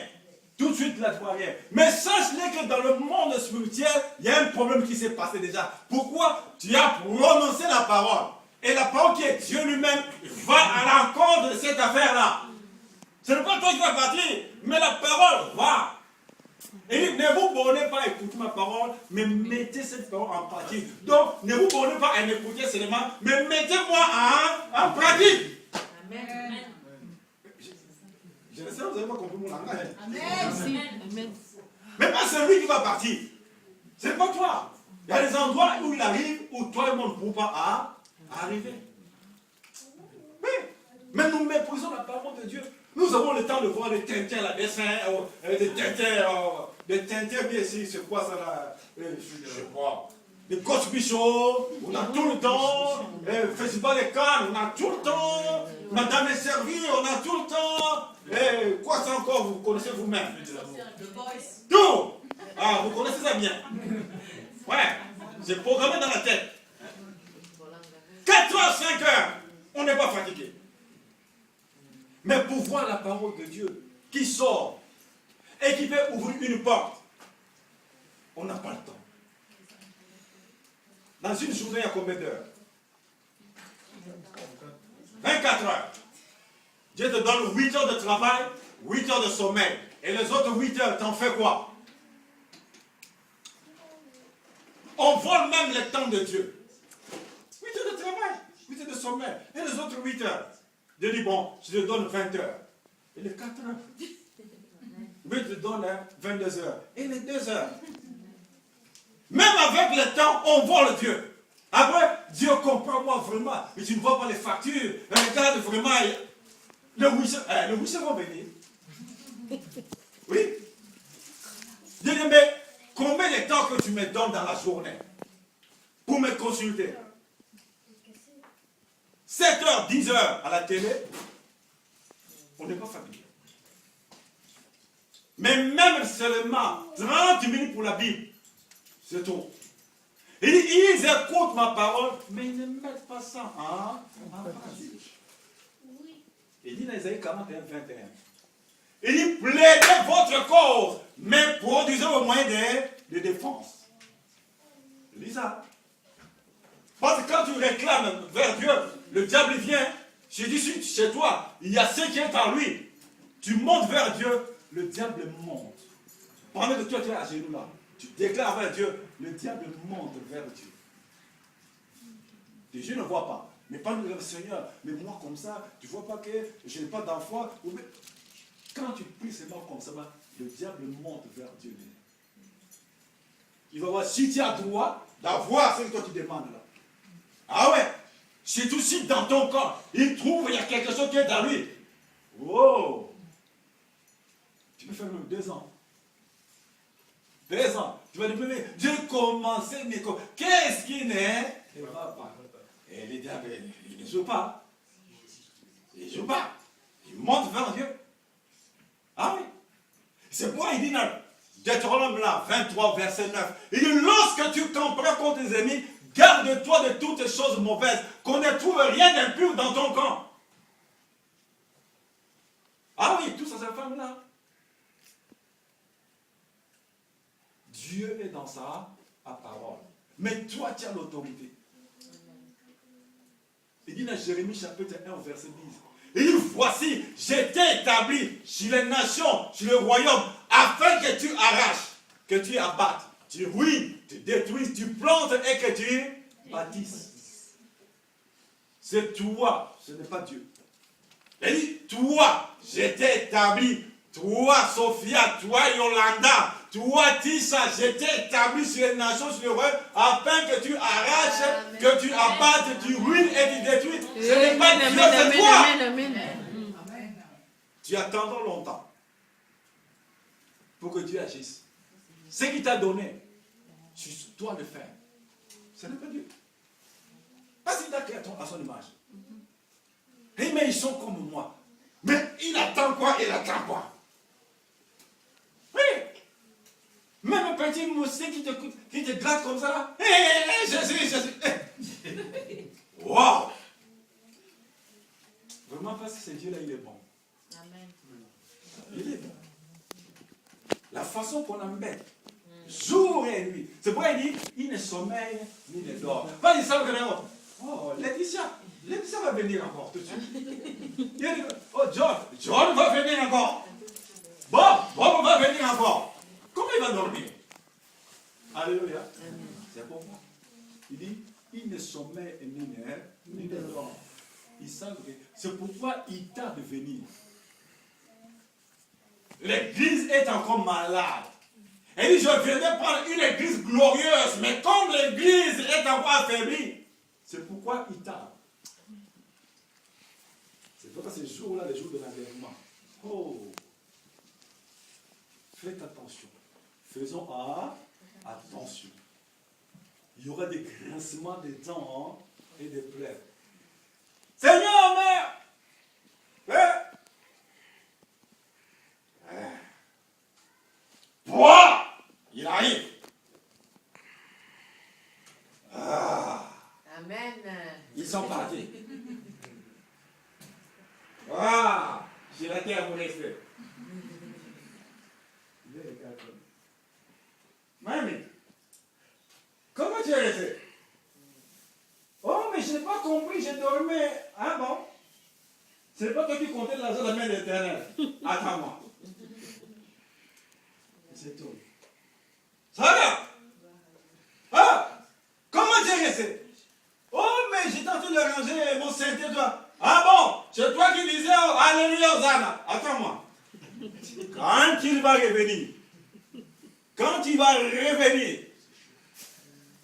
Tout de suite là tu ne vois rien. Mais sache-le que dans le monde spirituel, il y a un problème qui s'est passé déjà. Pourquoi? Tu as prononcé la parole. Et la parole qui est Dieu lui-même va à l'encontre de cette affaire-là. Ce n'est pas toi qui vas partir, mais la parole va. Et dit, ne vous bornez pas à écouter ma parole, mais mettez cette parole en pratique. Donc, ne vous bornez pas à m'écouter seulement, mais mettez-moi en pratique. Amen. Je ne sais pas, vous n'avez pas compris mon langage. Amen. Amen. Mais pas celui qui va partir. Ce n'est pas toi. Il y a des endroits où il arrive, où toi et moi ne pouvons pas arriver. Oui. Mais nous méprisons la parole de Dieu. Nous avons le temps de voir des Tintins, là, des dessins, des Tintins, bien ici, c'est quoi ça là? Je sais pas. Des Cosby Show, on a tout le temps. Festival des Cannes, on a tout le temps. Madame est servie, on a tout le temps. Quoi ça encore, vous connaissez vous-même? Tout! Ah, vous connaissez ça bien. Ouais, c'est programmé dans la tête. 4 heures, 5 heures, on n'est pas fatigué. Mais pour voir la parole de Dieu qui sort et qui peut ouvrir une porte, on n'a pas le temps. Dans une journée, il y a combien d'heures? 24 heures. Dieu te donne 8 heures de travail, 8 heures de sommeil. Et les autres 8 heures, t'en fais quoi? On vole même le temps de Dieu. 8 heures de travail, 8 heures de sommeil. Et les autres 8 heures. Dieu dit, bon, je te donne 20 heures. Et les 4 heures. Mais je te donne 22 heures. Et les 2 heures. Même avec le temps, on vole Dieu. Après, Dieu comprend-moi vraiment. Mais tu ne vois pas les factures. Regarde vraiment. Le whisky va venir. Oui. Dieu dit, mais combien de temps que tu me donnes dans la journée pour me consulter? 7 heures, 10 heures à la télé, on n'est pas fatigué. Mais même seulement 30 minutes pour la Bible, c'est tout. Ils écoutent ma parole, mais ils ne mettent pas ça en pratique. Il dit dans Isaïe 41, 21. Il dit, plaidez votre cause, mais produisez au moyen de défense. Lis ça. Parce que quand tu réclames vers Dieu, le diable vient, je dis chez toi, il y a ce qui est en lui. Tu montes vers Dieu, le diable monte. Pendant que toi tu es à genoux là, tu déclares vers Dieu, le diable monte vers Dieu. Et je ne vois pas. Mais pas le Seigneur, mais moi comme ça, tu ne vois pas que je n'ai pas d'enfant. Quand tu pries seulement comme ça, le diable monte vers Dieu. Il va voir si tu as droit d'avoir ce que toi tu demandes là. Ah ouais, c'est tout si dans ton corps, il trouve qu'il y a quelque chose qui est dans lui. Wow! Tu peux faire même 2 ans. 2 ans. Tu vas dire, mais j'ai commencé, mais qu'est-ce qui n'est pas? Et les diables, ils ne jouent pas. Ils ne jouent pas. Ils montent vers Dieu. Ah oui. C'est pourquoi il dit dans Deutéronome là, 23, verset 9. Il dit, lorsque tu comprends contre tes ennemis, garde-toi de toutes choses mauvaises, qu'on ne trouve rien d'impur dans ton camp. Ah oui, tout ça, cette femme-là. Dieu est dans sa parole. Mais toi, tu as l'autorité. Il dit dans Jérémie chapitre 1, verset 10. Il dit, voici, j'ai été établi sur les nations, sur le royaume, afin que tu arraches que tu abattes, tu ruines, tu détruises, tu plantes et que tu bâtisses. C'est toi, ce n'est pas Dieu. Il dit, toi, je t'ai établi. Toi, Sophia, toi, Yolanda, toi, Tisha, je t'ai établi sur les nations, sur le royaume, afin que tu arraches, que tu abattes, tu ruines et tu détruis. Ce n'est pas Dieu, c'est toi. Tu attendras longtemps pour que Dieu agisse. Ce qu'il t'a donné, tu dois le faire. Ce n'est pas Dieu. Parce qu'il t'a créé à son image. Et mais ils sont comme moi. Mais il attend quoi? Il attend quoi? Oui. Même un petit moustique qui te gratte comme ça là. Hé, Jésus. Waouh! Vraiment parce que ce Dieu-là, il est bon. Amen. Il est bon. La façon qu'on embête, jour et nuit. C'est pourquoi il dit, il ne sommeille ni ne dort. Pas il savent que non. Oh, Laetitia va venir encore tout de suite. Il dit, oh, John va venir encore. Bob va venir encore. Comment il va dormir? Alléluia. C'est pour moi. Il dit, il ne sommeille ni ne dort. Ils savent que c'est pourquoi il tarde de venir. L'église est encore malade. Et dit, je viendrai prendre une église glorieuse, mais comme l'église est encore affaiblie, c'est pourquoi il tarde. C'est pourquoi ces jours-là, les jours de l'enlèvement. Oh! Faites attention. Faisons attention. Il y aura des grincements des dents et des plaies. Seigneur, mère! Quoi? Il arrive. Amen. Ils sont partis. J'ai la terre à mon respect. Mamie, comment tu es resté? Oh, mais je n'ai pas compris, j'ai dormi. Ah bon? C'est pas toi qui comptais l'argent de la main de l'Éternel. Attends-moi. C'est tout. Ça va? Ah! Comment tu es resté? Oh, mais j'étais en train de ranger mon synthé, toi. Ah bon? C'est toi qui disais oh, Alléluia, Hosanna. Attends-moi. Quand il va revenir,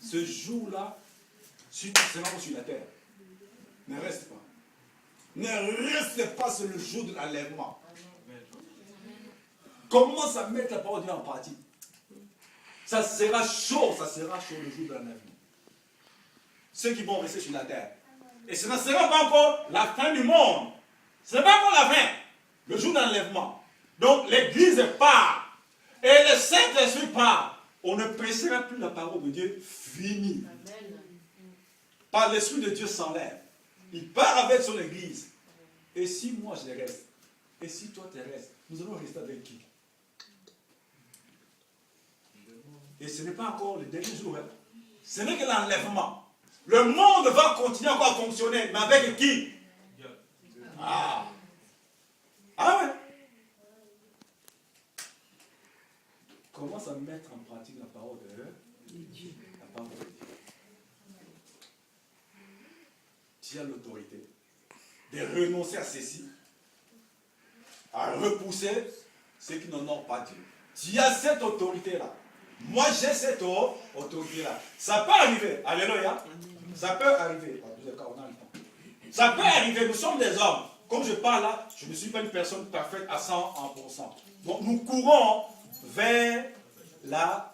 ce jour-là, si tu seras sur la terre, ne reste pas. Ne reste pas sur le jour de l'enlèvement. Commence à mettre la parole de Dieu en pratique. Ça sera chaud le jour de l'enlèvement. Ceux qui vont rester sur la terre. Et ce ne sera pas encore la fin du monde. Ce n'est pas encore la fin. Le jour de l'enlèvement. Donc l'église part. Et le Saint-Esprit part. On ne prêchera plus la parole de Dieu. Fini. Par l'Esprit de Dieu s'enlève. Il part avec son église. Et si moi je reste, et si toi tu restes, nous allons rester avec qui? Et ce n'est pas encore le dernier jour. Hein. Ce n'est que l'enlèvement. Le monde va continuer encore à fonctionner. Mais avec qui? Ah ouais. Commence à mettre en pratique la parole de Dieu. La parole de Dieu. Tu as l'autorité de renoncer à ceci, à repousser ceux qui n'en ont pas Dieu. Tu as cette autorité-là. Moi, j'ai cette autorité-là. Ça peut arriver. Alléluia. Ça peut arriver. Ça peut arriver. Nous sommes des hommes. Comme je parle là, je ne suis pas une personne parfaite à 100%. Donc, nous courons vers la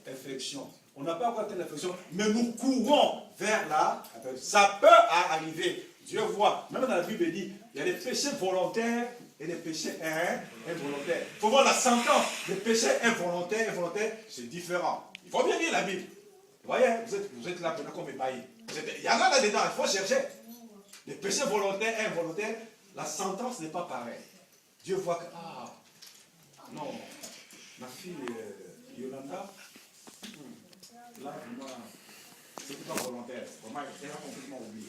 perfection. On n'a pas encore atteint la perfection, mais nous courons vers la perfection. Ça peut arriver. Dieu voit. Même dans la Bible, il dit, il y a des péchés volontaires et des péchés involontaires. Il faut voir la sentence. Les péchés involontaires, c'est différent. Il faut bien lire la Bible. Vous voyez, vous êtes là comme ébahis. Il y en a là-dedans, il faut chercher. Les péchés volontaires et involontaires, la sentence n'est pas pareille. Dieu voit que, non, ma fille Yolanda, là, vraiment, c'est pas volontaire. Vraiment, elle a complètement oublié.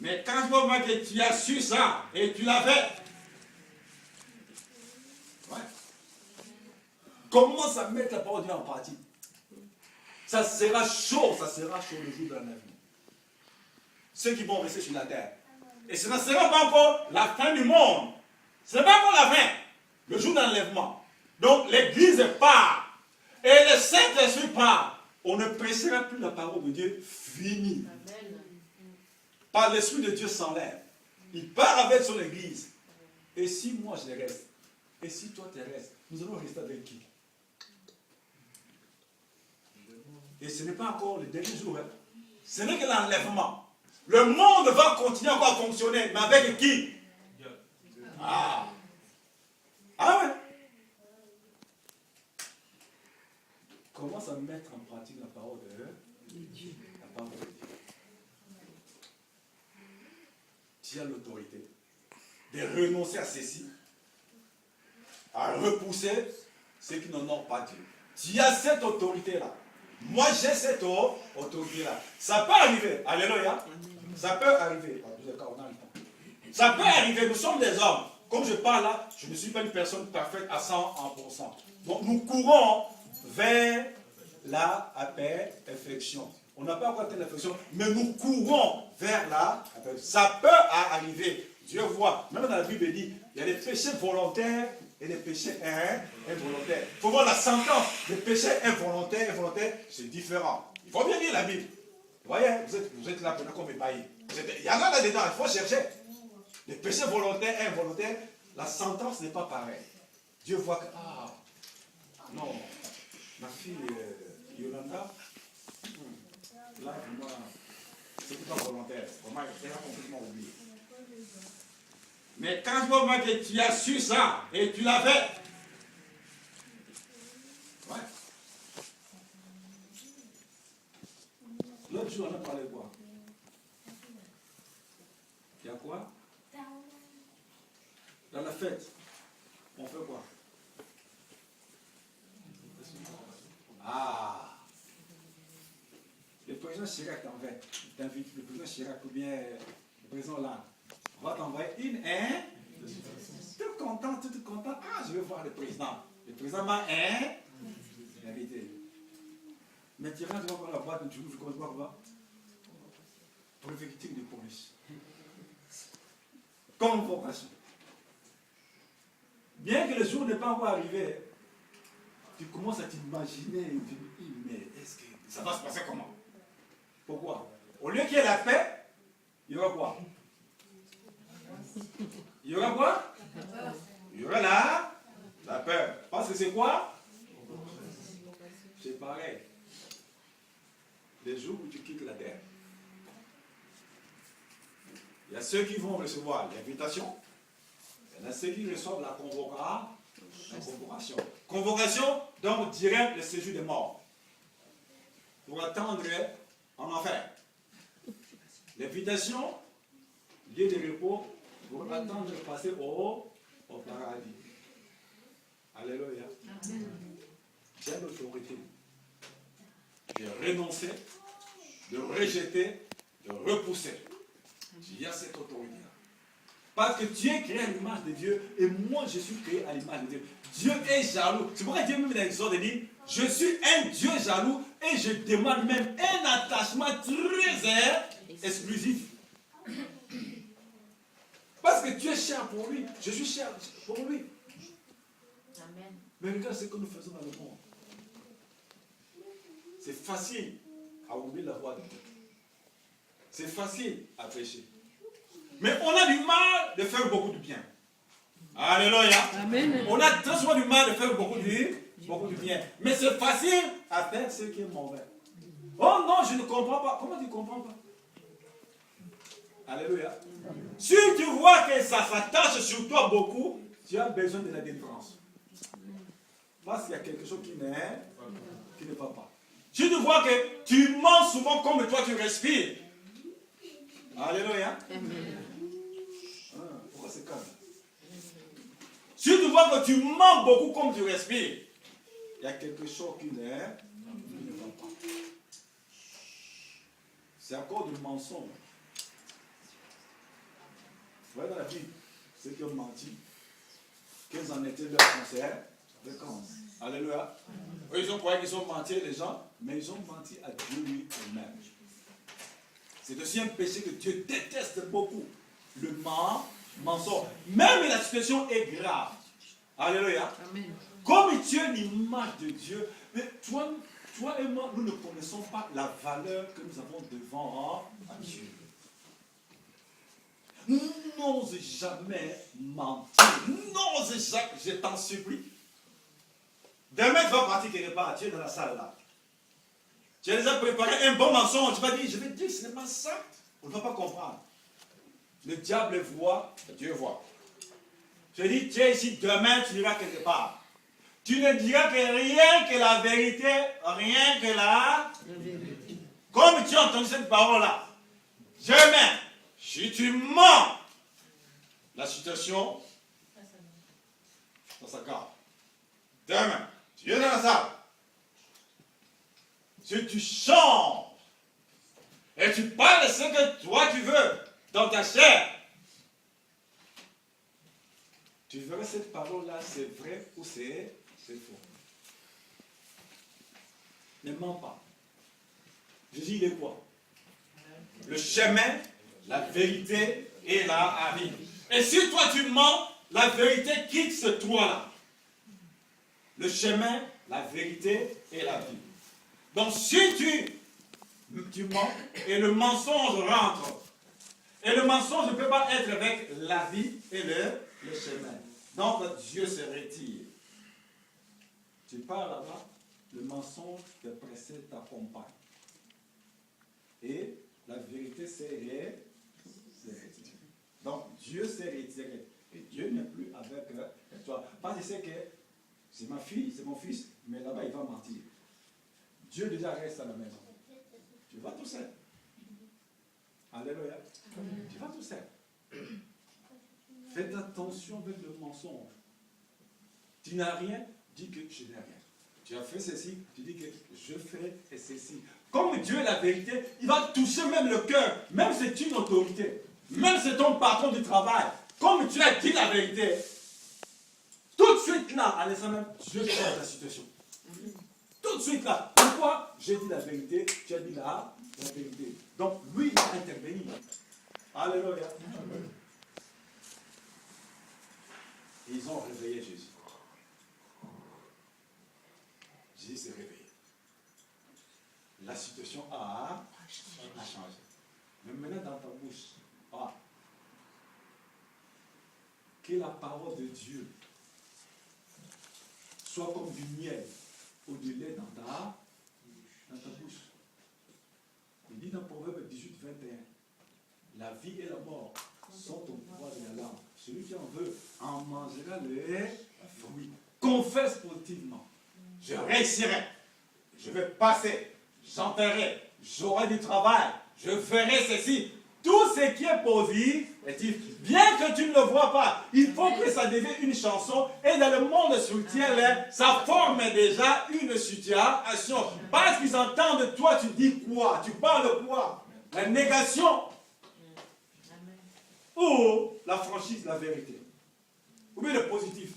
Mais quand tu vois que tu as su ça et tu l'as fait, ouais. commence à mettre la parole de Dieu en pratique. Ça sera chaud le jour de l'enlèvement. Ceux qui vont rester sur la terre. Et ce ne sera pas encore la fin du monde. Ce n'est pas encore la fin. Le jour de l'enlèvement. Donc l'église part. Et le Saint-Esprit part. On ne prêchera plus la parole de Dieu. Fini. Par l'Esprit de Dieu s'enlève. Il part avec son église. Et si moi je reste, et si toi tu restes, nous allons rester avec qui? Et ce n'est pas encore le dernier jour. Hein. Ce n'est que l'enlèvement. Le monde va continuer encore à fonctionner. Mais avec qui? Ah. Ah ouais. Commence à mettre en pratique la parole de Dieu. La parole de Dieu. Tu as l'autorité de renoncer à ceci, à repousser ceux qui n'honorent pas Dieu. Tu as cette autorité-là. Moi, j'ai cette autorité-là. Ça peut arriver. Alléluia. Ça peut arriver. Ça peut arriver. Nous sommes des hommes. Comme je parle là, je ne suis pas une personne parfaite à 100%. Donc, nous courons vers la perfection. On n'a pas encore atteint la perfection, mais nous courons vers la perfection. Ça peut arriver. Dieu voit. Même dans la Bible, il dit, il y a des péchés volontaires et des péchés involontaires. Il faut voir la sentence. Les péchés involontaires, c'est différent. Il faut bien lire la Bible. Vous voyez, vous êtes là comme ébahis. Il y en a là-dedans, il faut chercher. Les péchés volontaires et involontaires, la sentence n'est pas pareille. Dieu voit que, non, ma fille Yolanda, là, moi, c'est pas volontaire. Vraiment, elle a complètement oublié. Mais quand tu vois que tu as su ça et tu l'as fait, ouais. L'autre jour, on a parlé quoi? Il y a quoi? Dans la fête, on fait quoi? Le président Chirac t'invite, le président Chirac ou bien le président là, on va t'envoyer une, tout content. Je vais voir le président. Le président m'a invité. Mais tu rentres dans la boîte, tu ouvres quoi? Préfecture de police. Convocation. Bien que le jour n'est pas encore arrivé, tu commences à t'imaginer, tu te dis, mais est-ce que ça va se passer comment? Pourquoi? Au lieu qu'il y ait la paix, il y aura quoi? Il y aura quoi? Il y aura la peur. Parce que c'est quoi? C'est pareil. Les jours où tu quittes la terre, il y a ceux qui vont recevoir l'invitation, il y en a ceux qui reçoivent la convocation. Convocation, donc direct le séjour des morts. Pour attendre en enfer. L'invitation, lieu de repos, pour attendre de passer au paradis. Alléluia. J'ai l'autorité de renoncer, de rejeter, de repousser. Il y a cette autorité-là. Parce que tu es créé à l'image de Dieu et moi je suis créé à l'image de Dieu. Dieu est jaloux. C'est pourquoi Dieu même dans l'Exode dit, je suis un Dieu jaloux et je demande même un attachement très exclusif. Parce que tu es cher pour lui, je suis cher pour lui. Amen. Mais regarde ce que nous faisons dans le monde. C'est facile à oublier la voix de Dieu. C'est facile à pécher. Mais on a du mal de faire beaucoup de bien. Alléluia. Amen. On a très souvent du mal de faire beaucoup de bien. Mais c'est facile à faire ce qui est mauvais. Oh non, je ne comprends pas. Comment tu ne comprends pas? Alléluia. Si tu vois que ça s'attache sur toi beaucoup, tu as besoin de la délivrance. Parce qu'il y a quelque chose qui ne va pas. Si tu vois que tu mens souvent comme toi tu respires. Alléluia. Pourquoi c'est calme? Si tu vois que tu mens beaucoup comme tu respires, il y a quelque chose qui ne va pas. C'est encore du mensonge. Vous voyez dans la Bible, ceux qui ont menti, quels en étaient leurs conseils? Alléluia. Eux, ils ont croyé qu'ils ont menti les gens, mais ils ont menti à Dieu lui-même. C'est aussi un péché que Dieu déteste beaucoup. Le mensonge. Même la situation est grave. Alléluia. Amen. Comme tu es l'image de Dieu, mais toi et moi, nous ne connaissons pas la valeur que nous avons devant Dieu. N'ose jamais mentir. N'ose jamais, je t'en supplie. Demain, tu vas partir quelque part, tu es dans la salle là. Tu as déjà préparé un bon mensonge. Tu vas dire, je vais te dire, ce n'est pas ça. On ne va pas comprendre. Le diable voit, Dieu voit. Je dis, tu es ici, demain, tu iras quelque part. Tu ne diras que rien que la vérité, rien que la vérité. Comme tu as entendu cette parole-là, demain, si tu mens, la situation, ça s'aggrave. Demain, tu es dans la salle. Si tu changes et tu parles de ce que toi tu veux dans ta chair, tu verras cette parole-là, c'est vrai ou c'est faux. Ne mens pas. Jésus, il est quoi? Le chemin, la vérité et la vie. Et si toi tu mens, la vérité quitte ce toi-là. Le chemin, la vérité et la vie. Donc si tu mens et le mensonge rentre, et le mensonge ne peut pas être avec la vie et le chemin. Donc Dieu se retire. Tu pars là-bas, le mensonge te précède, t'accompagne. Et la vérité s'est retirée. Donc Dieu s'est retiré. Et Dieu n'est plus avec toi. Parce qu'il sait que c'est ma fille, c'est mon fils, mais là-bas il va mentir. Dieu déjà reste à la maison. Tu vas tout seul. Alléluia. Tu vas tout seul. Faites attention avec le mensonge. Tu n'as rien, dis que je n'ai rien. Tu as fait ceci, tu dis que je fais ceci. Comme Dieu est la vérité, il va toucher même le cœur. Même si c'est une autorité. Même si c'est ton patron du travail. Comme tu as dit la vérité, tout de suite là, à l'instant même, Dieu change la situation. Tout de suite là. Pourquoi? J'ai dit la vérité, tu as dit la vérité. Donc lui, il a intervenu. Alléluia. Et ils ont réveillé Jésus. Jésus s'est réveillé. La situation a changé. Mais maintenant dans ta bouche, que la parole de Dieu soit comme du miel ou du lait dans ta bouche. Il dit dans Proverbe 18, 21, la vie et la mort sont au pouvoir de la langue. Celui qui en veut en mangera le fruit. Confesse positivement. Je réussirai. Je vais passer. J'enterrai. J'aurai du travail. Je ferai ceci. Tout ce qui est positif, bien que tu ne le vois pas, il faut que ça devienne une chanson. Et dans le monde spirituel, ça forme déjà une situation. Parce qu'ils entendent de toi, tu dis quoi? Tu parles quoi? La négation. Ou la franchise, la vérité. Ou bien le positif.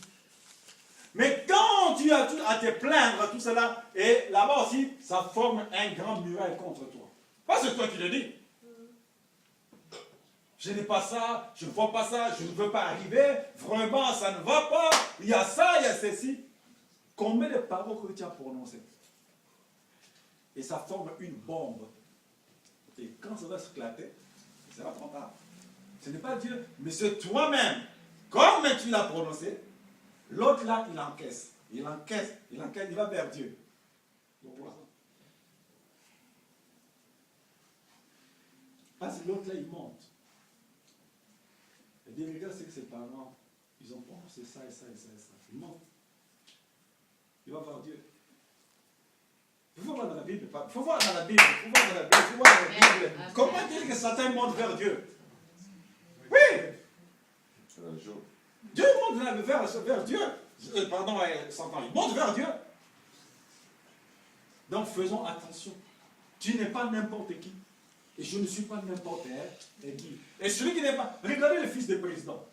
Mais quand tu as tout à te plaindre, tout cela, et là-bas aussi, ça forme un grand muraille contre toi. Pas c'est toi qui le dis. Je n'ai pas ça, je ne vois pas ça, je ne veux pas arriver, vraiment ça ne va pas, il y a ça, il y a ceci. Combien de paroles que tu as prononcées? Et ça forme une bombe. Et quand ça va s'éclater, ça va trop tard. Ce n'est pas Dieu, mais c'est toi-même. Comme tu l'as prononcé, l'autre là, il encaisse. Il encaisse, il va vers Dieu. Pourquoi? Parce que l'autre là, il monte. Et dit, regarde ce que ses parents, ils ont prononcé ça et ça et ça et ça. Il monte. Il va voir Dieu. Il faut voir dans la Bible. Il faut voir dans la Bible. Il faut voir dans la Bible. Il faut voir dans la Bible. Comment dire que Satan monte vers Dieu? Oui! Dieu monte vers Dieu. Pardon, Satan, il monte vers Dieu. Donc faisons attention. Tu n'es pas n'importe qui. Et je ne suis pas n'importe qui. Et celui qui n'est pas... Regardez le fils du président.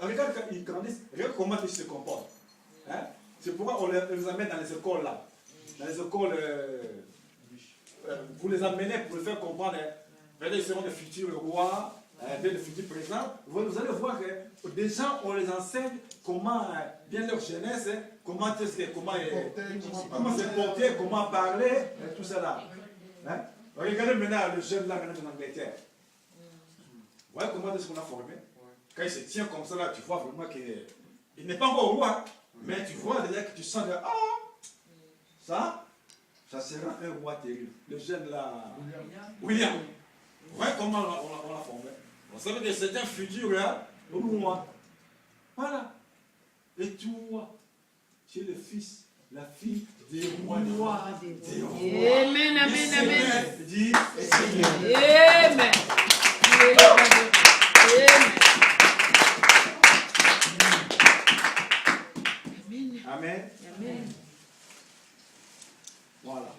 regarde quand ils grandissent, regarde comment ils se comportent. Hein? C'est pourquoi on les amène dans les écoles là. Dans les écoles, vous les amenez pour les faire comprendre. Ils seront des futurs rois, des futurs présidents. Vous allez voir que déjà on les enseigne comment bien leur jeunesse, comment se porter, comment parler, et tout ça là. Hein? Regardez maintenant le jeune là maintenant en Angleterre. Vous voyez comment est-ce qu'on a formé? Quand il se tient comme ça là, tu vois vraiment qu'il n'est pas encore roi. Mais tu vois déjà que tu sens que ça sera un roi terrible. Le jeune là, William. Vous voyez comment on l'a formé? On savait que c'est un futur là, au moins. Voilà. Et toi, tu es le fils, la fille des rois. Des rois. Amen, amen, amen. Dis, Amen. Amen. Amen. Voilà.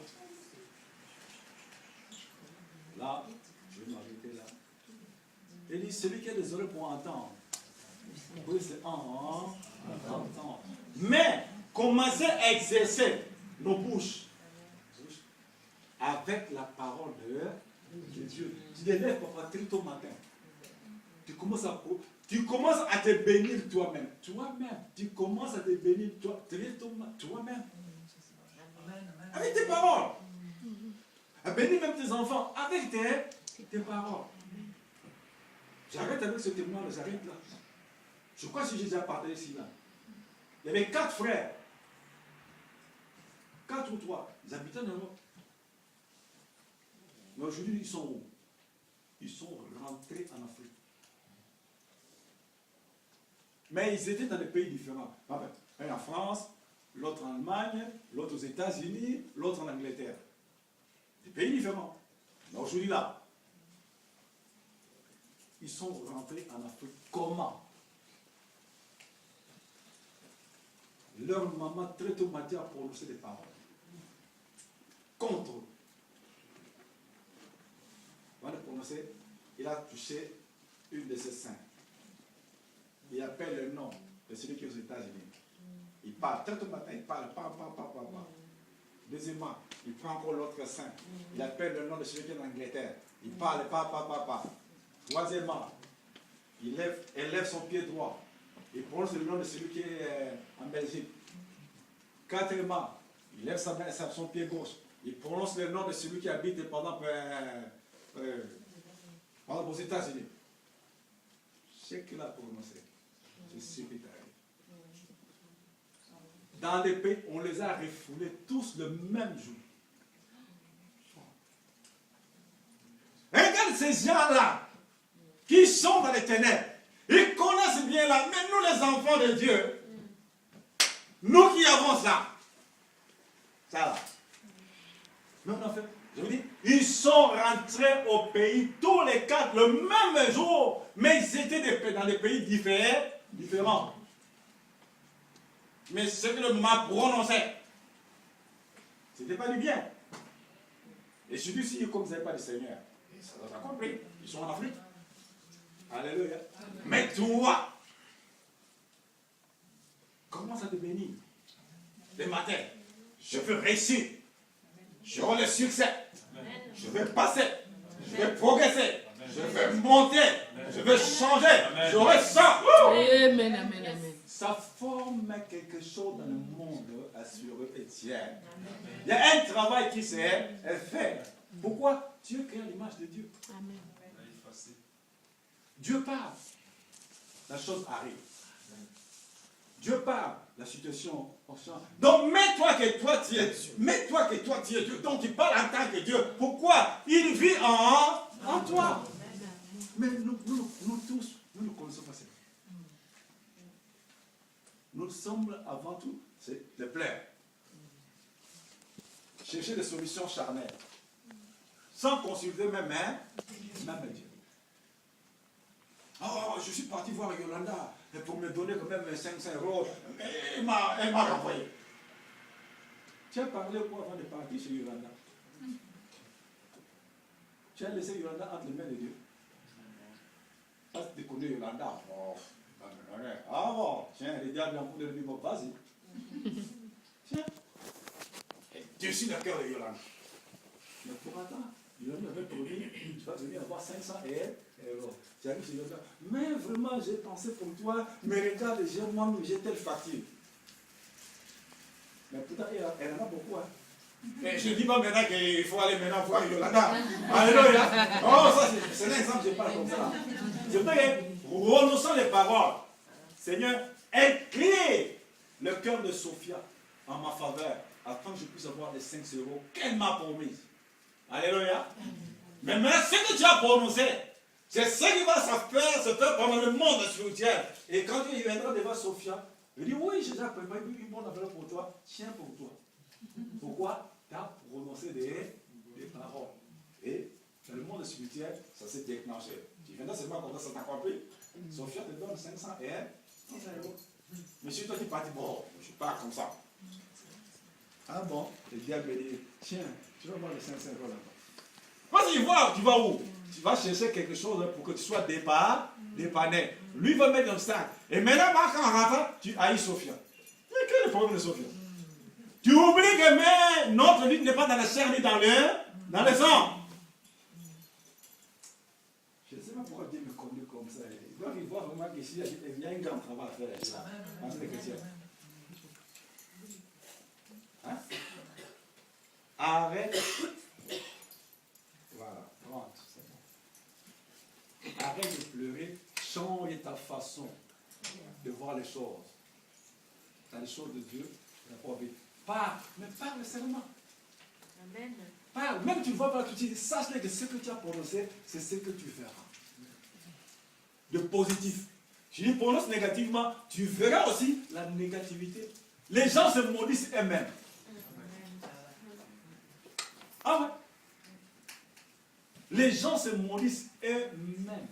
Là, je vais m'arrêter là. Il dit, celui qui a des oreilles pour entendre. Oui, c'est entendre. Mais, commencez à exercer nos bouches avec la parole de Dieu. Tu te lèves papa très tôt matin. Tu commences à te bénir toi-même. Tu commences à te bénir toi-même. Avec tes paroles. À bénir même tes enfants avec tes paroles. J'arrête avec ce témoin, j'arrête là. Je crois que j'ai déjà parlé ici là. Il y avait 4 frères. 4 ou 3. Ils habitaient en Europe. Mais aujourd'hui, ils sont où? Ils sont rentrés en Afrique. Mais ils étaient dans des pays différents. Un en France, l'autre en Allemagne, l'autre aux États-Unis, l'autre en Angleterre. Des pays différents. Mais aujourd'hui là, ils sont rentrés en Afrique. Comment? Leur maman très tôt matin a prononcé des paroles contre eux. Avant de prononcer, il a touché une de ses seins. Il appelle le nom de celui qui est aux États-Unis. Il parle, très tôt matin, il parle, Deuxièmement, il prend encore l'autre sein. Il appelle le nom de celui qui est en Angleterre. Il parle, Troisièmement, il lève son pied droit. Il prononce le nom de celui qui est en Belgique. Quatrièmement, il lève son pied gauche. Il prononce le nom de celui qui habite pendant aux États-Unis. Ce qu'il a prononcé, c'est ce qui est arrivé. Dans les pays, on les a refoulés tous le même jour. Regarde ces gens-là qui sont dans les ténèbres. Ils connaissent bien là, mais nous les enfants de Dieu, nous qui avons ça là. Non, en fait, je vous dis, ils sont rentrés au pays tous les 4 le même jour, mais ils étaient dans des pays différents. Mais ce que le m'a prononcé, ce n'était pas du bien. Et celui-ci, comme vous n'avez pas de Seigneur, ça doit être compris. Ils sont en Afrique. Alléluia. Mais toi, commence à te bénir. Le matin, je veux réussir. J'aurai le succès. Je vais passer. Je vais progresser. Je vais monter. Je vais changer. J'aurai ça. Amen, amen, amen. Ça forme quelque chose dans le monde assuré et tiers. Il y a un travail qui s'est fait. Pourquoi? Dieu crée l'image de Dieu. Amen. Dieu parle. La chose arrive. Dieu parle. La situation change. Donc mets-toi que toi tu es Dieu. Donc tu parles en tant que Dieu. Pourquoi? Il vit en toi. Mais nous tous, nous ne connaissons pas ça. Nous sommes avant tout, c'est le plaire. Chercher des solutions charnelles. Sans consulter même Dieu. Oh, je suis parti voir Yolanda pour me donner quand même 500 €. Elle m'a renvoyé. Tu as parlé quoi avant de partir chez Yolanda? Tu as laissé Yolanda entre les mains de Dieu. Parce que tu connais Yolanda. Oh, Ah bon, tiens, le diable est en train de lui dire, vas-y. Tiens. Et dessus le cœur de Yolande. Mais pour attendre, Yolande avait promis, tu vas venir avoir 500 euros. Tu arrives chez Yolande, mais vraiment, j'ai pensé pour toi, mais regarde, j'ai telle facture. Mais pourtant, elle en a beaucoup. Hein. Et je ne dis pas maintenant qu'il faut aller maintenant voir Yolanda. Alléluia. Oh, ça, c'est un exemple, je parle comme ça. Je veux dire, renonçant les paroles, Seigneur, incline le cœur de Sophia en ma faveur, afin que je puisse avoir les 5 euros qu'elle m'a promis. Alléluia. Mais maintenant, ce que tu as prononcé, c'est ce qui va se faire pendant le monde spirituel. Et quand il viendra devant Sophia, il dit, oui, j'ai déjà préparé une bonne affaire pour toi, tiens pour toi. Pourquoi? Tu as prononcé des paroles. Et dans le monde spirituel, ça s'est déclenché. Tu viendras seulement comme ça t'a compris. Sophia te donne 500 et 500 euros. Mais si toi tu partis, bon, je pars comme ça. Ah bon? Le diable dit, tiens, tu vas voir les 500 euros là-bas. Vas-y, tu vas où? Tu vas chercher quelque chose pour que tu sois dépanné. Lui va mettre dans le sac. Et maintenant, quand on rentre, tu haïs Sophia. Mais quel est le problème de Sophia? Tu oublies que notre lutte n'est pas dans la chair ni dans le sang. Je ne sais pas pourquoi Dieu me conduit comme ça. Il doit vraiment qu'ici, il y a un grand travail à faire. Entre les chrétiens. Hein? Arrête. Voilà, 30, c'est bon. Arrête de pleurer. Change ta façon de voir les choses. Dans les choses de Dieu, la vie. Parle, mais parle seulement. Amen. Parle, même tu ne vois pas tout de suite, sache que ce que tu as prononcé, c'est ce que tu verras. De positif. Si tu prononces négativement, tu verras aussi la négativité. Les gens se maudissent eux-mêmes. Ah ouais. Les gens se maudissent eux-mêmes.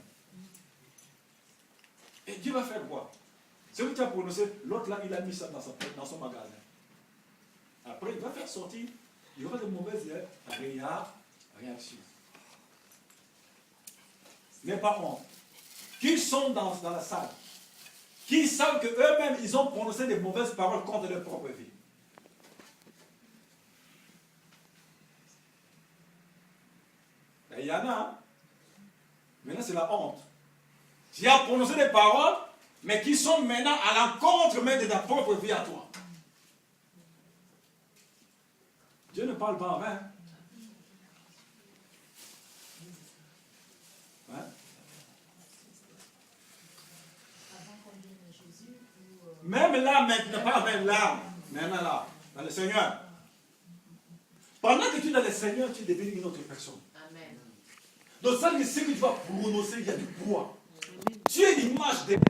Et Dieu va faire quoi? Ce que tu as prononcé, l'autre là, il a mis ça dans son magasin. Après, il va faire sortir, il y aura de mauvaises réactions. N'aie pas honte. Qui sont dans la salle, qui savent qu'eux-mêmes, ils ont prononcé des mauvaises paroles contre leur propre vie. Il y en a. Hein? Maintenant, c'est la honte. Tu as prononcé des paroles, mais qui sont maintenant à l'encontre même de ta propre vie à toi. Dieu ne parle pas en vain. Hein? Même là, maintenant, pas même là, maintenant là, dans le Seigneur. Pendant que tu es dans le Seigneur, tu deviens une autre personne. Amen. Donc ça, c'est ce que tu vas prononcer, il y a du poids. Tu es l'image de Dieu.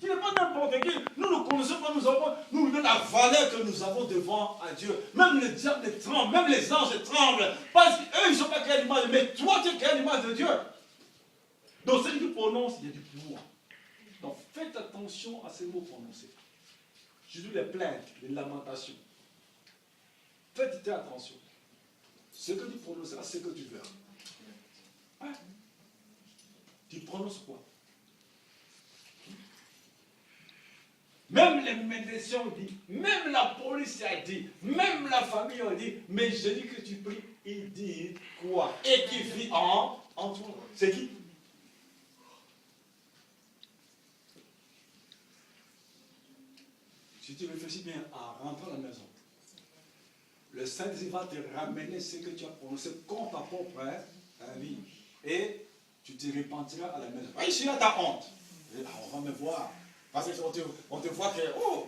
Tu n'es pas n'importe qui. Nous ne connaissons pas, nous avons la valeur que nous avons devant à Dieu. Même le diable tremble, même les anges tremblent. Parce qu'eux, ils ne sont pas créés à l'image de Dieu, mais toi, tu es créé à l'image de Dieu. Donc, ce que tu prononces, il y a du pouvoir. Donc, faites attention à ces mots prononcés. Surtout les plaintes, les lamentations. Faites attention. Ce que tu prononceras, c'est ce que tu verras. Hein? Tu prononces quoi? Même les médecins ont dit, même la police a dit, même la famille a dit, mais je dis que tu pries, il dit quoi? Et qui vit en toi. C'est qui? Si tu réfléchis bien à rentrer à la maison, le Saint-Esprit va te ramener ce que tu as prononcé contre ta propre vie. Et tu te repentiras à la maison. Ah, ici, là, ta honte. Et là, on va me voir. Parce qu'on te voit que, oh,